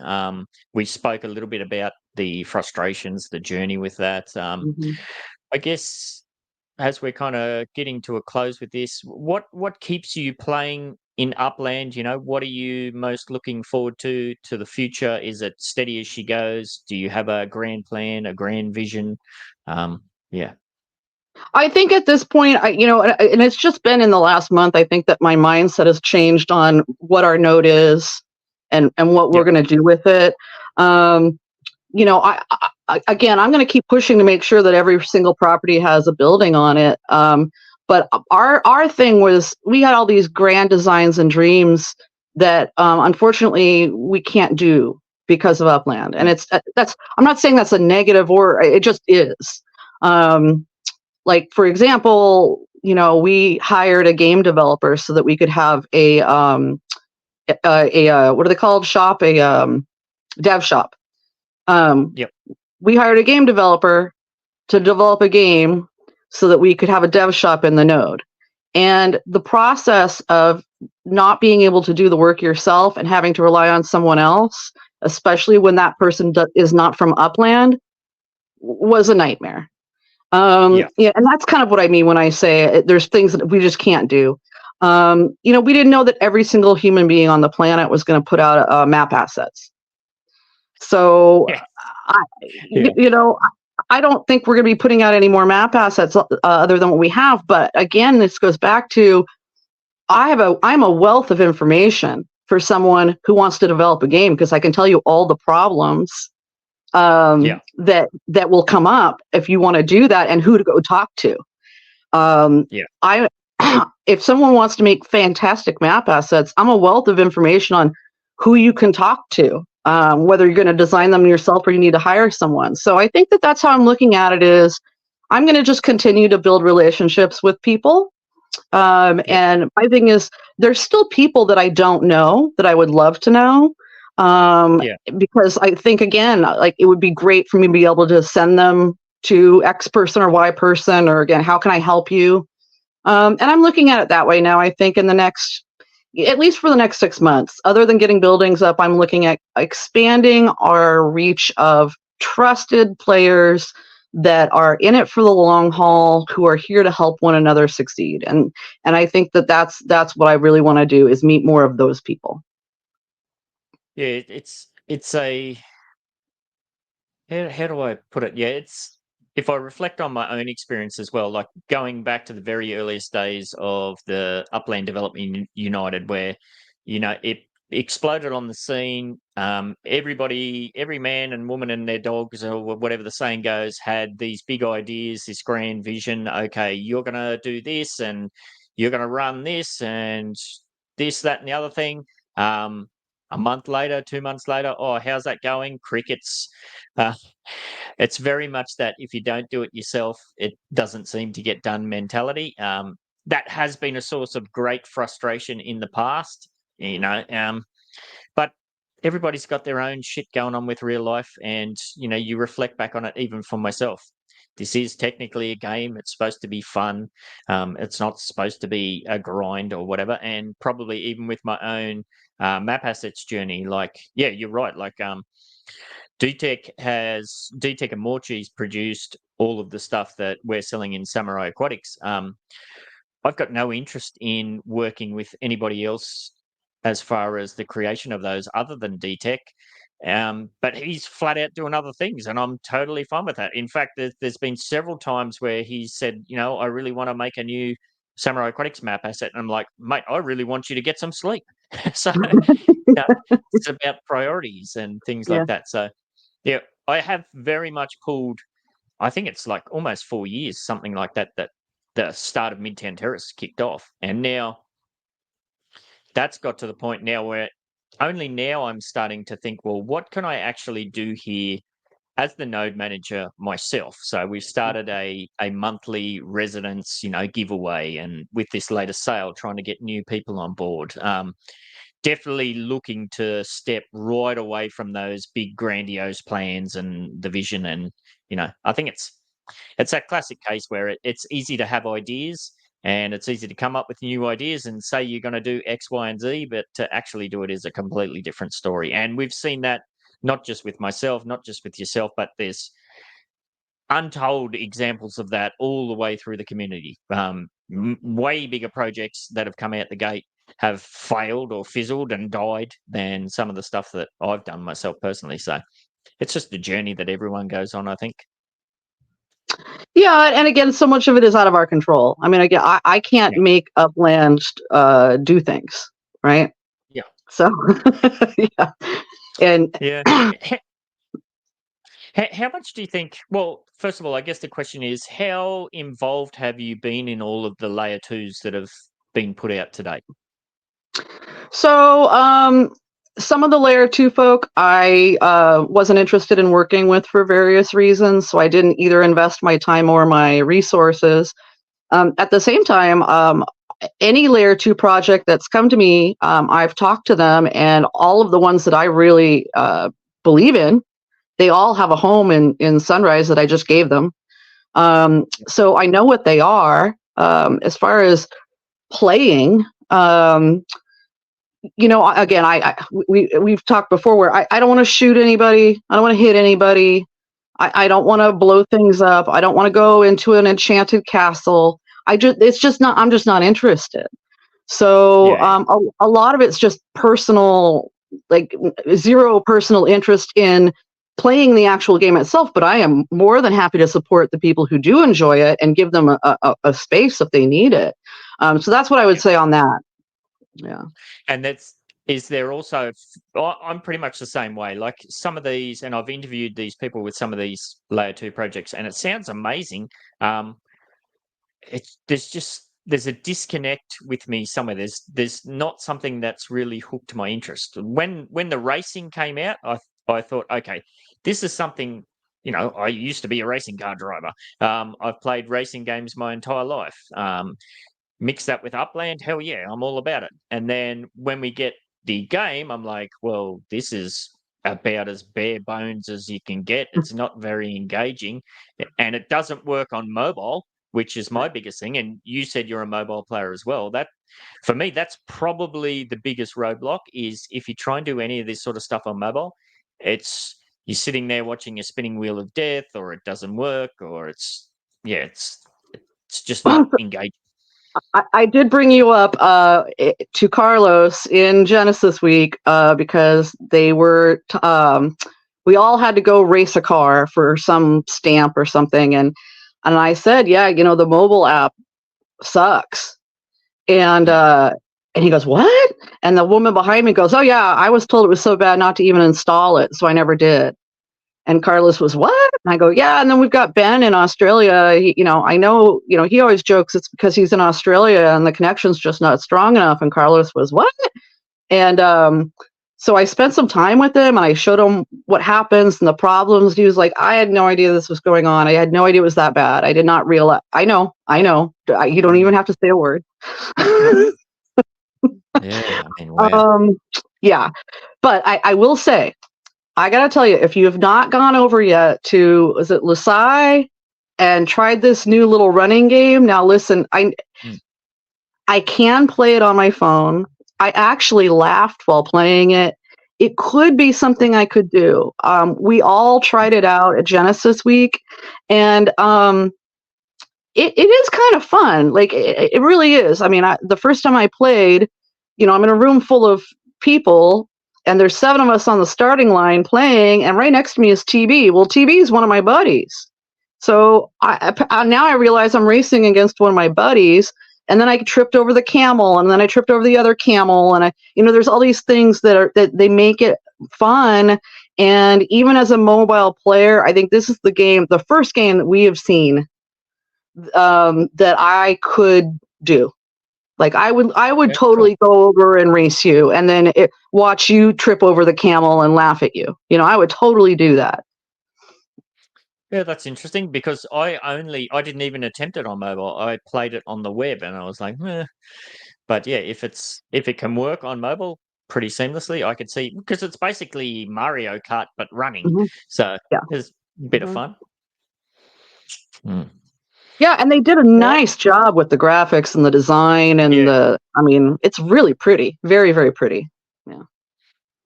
We spoke a little bit about the frustrations, the journey with that. Mhm. I guess as we're kind of getting to a close with this, what keeps you playing in Upland? What are you most looking forward to the future? Is it steady as she goes? Do you have a grand plan, a grand vision? Yeah, I think at this point, and it's just been in the last month, I think that my mindset has changed on what our node is and what we're yeah, going to do with it. Um, again, I'm going to keep pushing to make sure that every single property has a building on it. But our thing was we had all these grand designs and dreams that unfortunately we can't do because of Upland. And mm, that's I'm not saying that's a negative, or it just is. Um, like for example, we hired a game developer so that we could have a what are they called, shop, a dev shop. um, yep, we hired a game developer to develop a game so that we could have a dev shop in the node. And the process of not being able to do the work yourself and having to rely on someone else, especially when that person is not from Upland, was a nightmare. yeah, Yeah, and that's kind of what I mean when I say there's things that we just can't do. We didn't know that every single human being on the planet was going to put out map assets. So, yeah, I, yeah, you know, I don't think we're going to be putting out any more map assets other than what we have. But again, this goes back to I'm a wealth of information for someone who wants to develop a game, because I can tell you all the problems yeah, that will come up if you want to do that and who to go talk to. yeah, I if someone wants to make fantastic map assets, I'm a wealth of information on who you can talk to, whether you're going to design them yourself or you need to hire someone. So I think that that's how I'm looking at it. Is I'm going to just continue to build relationships with people. yeah, And my thing is, there's still people that I don't know that I would love to know. yeah, Because I think, again, like it would be great for me to be able to send them to X person or Y person, or again, how can I help you? And I'm looking at it that way now. I think in the next, at least for the next 6 months, other than getting buildings up, I'm looking at expanding our reach of trusted players that are in it for the long haul, who are here to help one another succeed. And I think that that's what I really want to do, is meet more of those people. yeah. It's a how do I put it? Yeah, it's if I reflect on my own experience as well, like going back to the very earliest days of the Upland Development United, where it exploded on the scene. Everybody, every man and woman and their dogs, or whatever the saying goes, had these big ideas, this grand vision. Okay, you're going to do this, and you're going to run this, and this, that, and the other thing. Um, a month later, 2 months later, oh, how's that going? Crickets. Uh, it's very much that if you don't do it yourself, it doesn't seem to get done mentality. That has been a source of great frustration in the past, but everybody's got their own shit going on with real life. And, you reflect back on it, even for myself. This is technically a game. It's supposed to be fun. It's not supposed to be a grind or whatever. And probably even with my own map assets journey, like, yeah, you're right. Like, DTEC and Morchie's produced all of the stuff that we're selling in Samurai Aquatics. I've got no interest in working with anybody else as far as the creation of those other than DTEC. But he's flat out doing other things, and I'm totally fine with that. In fact, there's been several times where he said, I really want to make a new Samurai Aquatics map asset. And I'm like, mate, I really want you to get some sleep. So it's about priorities and things Yeah. like that. So, yeah, I have very much pulled. I think it's like almost 4 years, something like that, that the start of Midtown Terrace kicked off. And now that's got to the point now where only now I'm starting to think, well, what can I actually do here as the node manager myself? So we've started a monthly residence, giveaway, and with this latest sale, trying to get new people on board. definitely looking to step right away from those big grandiose plans and the vision. And I think it's that classic case where it's easy to have ideas and it's easy to come up with new ideas and say you're going to do X, Y, and Z, but to actually do it is a completely different story. And we've seen that not just with myself, not just with yourself, but there's untold examples of that all the way through the community. Way bigger projects that have come out the gate have failed or fizzled and died than some of the stuff that I've done myself personally. So it's just a journey that everyone goes on, I think. Yeah, and again, so much of it is out of our control. I mean, again, I can't make Upland do things, right? Yeah. So, yeah. And yeah. How much do you think? Well, first of all, I guess the question is, how involved have you been in all of the layer twos that have been put out to date? So, some of the layer two folk I wasn't interested in working with for various reasons, so I didn't either invest my time or my resources. At the same time, any layer two project that's come to me, I've talked to them, and all of the ones that I really believe in, they all have a home in Sunrise that I just gave them. So I know what they are. As far as playing, again, we've talked before where I don't want to shoot anybody. I don't want to hit anybody. I don't want to blow things up. I don't want to go into an enchanted castle. I'm just not interested. So a lot of it's just personal, like zero personal interest in playing the actual game itself. But I am more than happy to support the people who do enjoy it and give them a space if they need it. So that's what I would say on that. Yeah. And is there also, I'm pretty much the same way. Like some of these, and I've interviewed these people with some of these layer two projects, and it sounds amazing. There's a disconnect with me somewhere. There's not something that's really hooked my interest. When the racing came out, I thought, okay, this is something. I used to be a racing car driver. I've played racing games my entire life. Mix that with Upland, hell yeah, I'm all about it. And then when we get the game, I'm like, well, this is about as bare bones as you can get. It's not very engaging, and it doesn't work on mobile, which is my biggest thing. And you said you're a mobile player as well. That, for me, that's probably the biggest roadblock. Is if you try and do any of this sort of stuff on mobile, you're sitting there watching a spinning wheel of death, or it doesn't work, or it's just not engaging. I did bring you up to Carlos in Genesis Week because they were. We all had to go race a car for some stamp or something, and I said, yeah, the mobile app sucks, and he goes, what? And the woman behind me goes, oh yeah, I was told it was so bad not to even install it, so I never did. And Carlos was, what? And I go, yeah. And then we've got Ben in Australia. I know, he always jokes it's because he's in Australia and the connection's just not strong enough. And Carlos was, what? And so I spent some time with him and I showed him what happens and the problems. He was like, I had no idea this was going on. I had no idea it was that bad. I did not realize. I know. You don't even have to say a word. Yeah. Wow. Yeah. But I will say, I gotta tell you, if you have not gone over yet to, is it Lusai, and tried this new little running game, now listen, I can play it on my phone. I actually laughed while playing it. It could be something I could do. We all tried it out at Genesis Week, and it is kind of fun. Like it really is. I mean, the first time I played, I'm in a room full of people. And there's 7 of us on the starting line playing, and right next to me is TB. Well, TB is one of my buddies. So now I realize I'm racing against one of my buddies, and then I tripped over the camel, and then I tripped over the other camel, and there's all these things that they make it fun. And even as a mobile player, I think this is the first game that we have seen that I could do. Like I would totally go over and race you, and then watch you trip over the camel and laugh at you. I would totally do that. Yeah, that's interesting because I didn't even attempt it on mobile. I played it on the web, and I was like, eh. But yeah, if it can work on mobile, pretty seamlessly. I could see, because it's basically Mario Kart but running, Mhm. so Yeah. it's a bit of Mhm. fun. Mm. Yeah, and they did a nice job with the graphics and the design and Yeah. I mean, it's really pretty. Very, very pretty.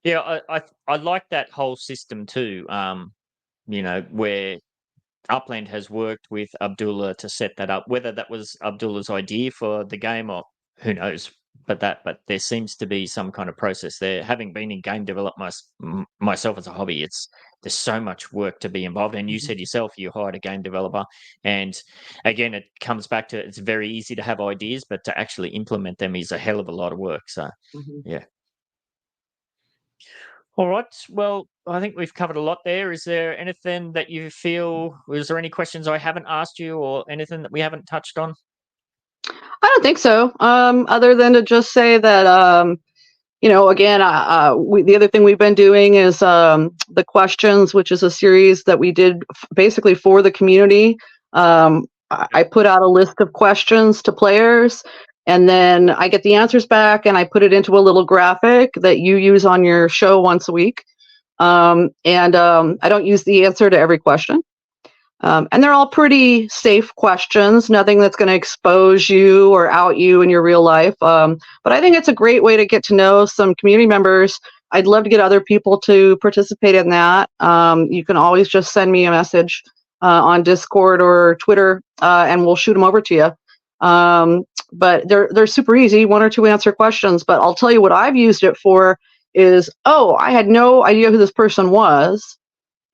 Yeah, I like that whole system too. Where Upland has worked with Abdullah to set that up. Whether that was Abdullah's idea for the game or who knows, but there seems to be some kind of process there. Having been in game development myself as a hobby, there's so much work to be involved. And you Mhm. said yourself you hired a game developer, and again, it comes back to it's very easy to have ideas, but to actually implement them is a hell of a lot of work. So, Mhm. yeah. All right. Well, I think we've covered a lot there. Is there anything that you feel, was there any questions I haven't asked you or anything that we haven't touched on? I don't think so. Other than to just say that, again, the other thing we've been doing is the questions, which is a series that we did basically for the community. I put out a list of questions to players, and then I get the answers back, and I put it into a little graphic that you use on your show once a week. I don't use the answer to every question. And they're all pretty safe questions, nothing that's going to expose you or out you in your real life. But I think it's a great way to get to know some community members. I'd love to get other people to participate in that. You can always just send me a message on Discord or Twitter, and we'll shoot them over to you. But they're super easy, 1 or 2 answer questions. But I'll tell you what I've used it for is, I had no idea who this person was,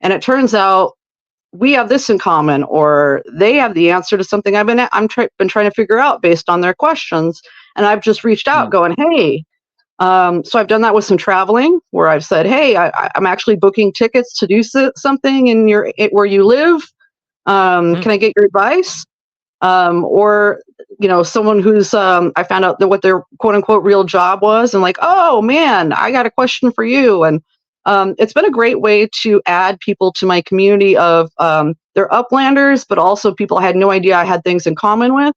and it turns out we have this in common, or they have the answer to something been trying to figure out based on their questions, and I've just reached out going, hey. So I've done that with some traveling where I've said, hey, I'm actually booking tickets to do something in where you live. Can I get your advice? Or someone who's I found out what their quote unquote real job was, and like, oh man, I got a question for you. And it's been a great way to add people to my community of they're Uplanders, but also people I had no idea I had things in common with.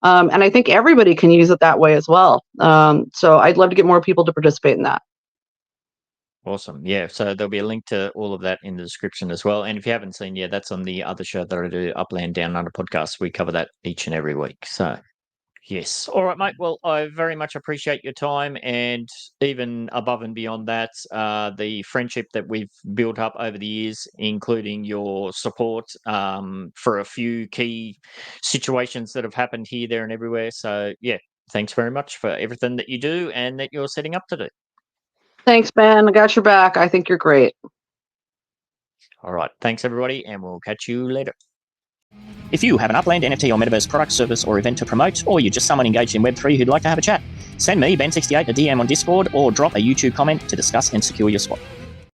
And I think everybody can use it that way as well. So I'd love to get more people to participate in that. Awesome. Yeah. So there'll be a link to all of that in the description as well. And if you haven't seen, that's on the other show that I do, Upland Down Under podcast. We cover that each and every week. So, yes. All right, mate. Well, I very much appreciate your time, and even above and beyond that, the friendship that we've built up over the years, including your support for a few key situations that have happened here, there, and everywhere. So, yeah, thanks very much for everything that you do and that you're setting up to do. Thanks, Ben. I got your back. I think you're great. All right. Thanks, everybody, and we'll catch you later. If you have an Upland NFT or Metaverse product, service, or event to promote, or you're just someone engaged in Web3 who'd like to have a chat, send me, Ben68, a DM on Discord, or drop a YouTube comment to discuss and secure your spot.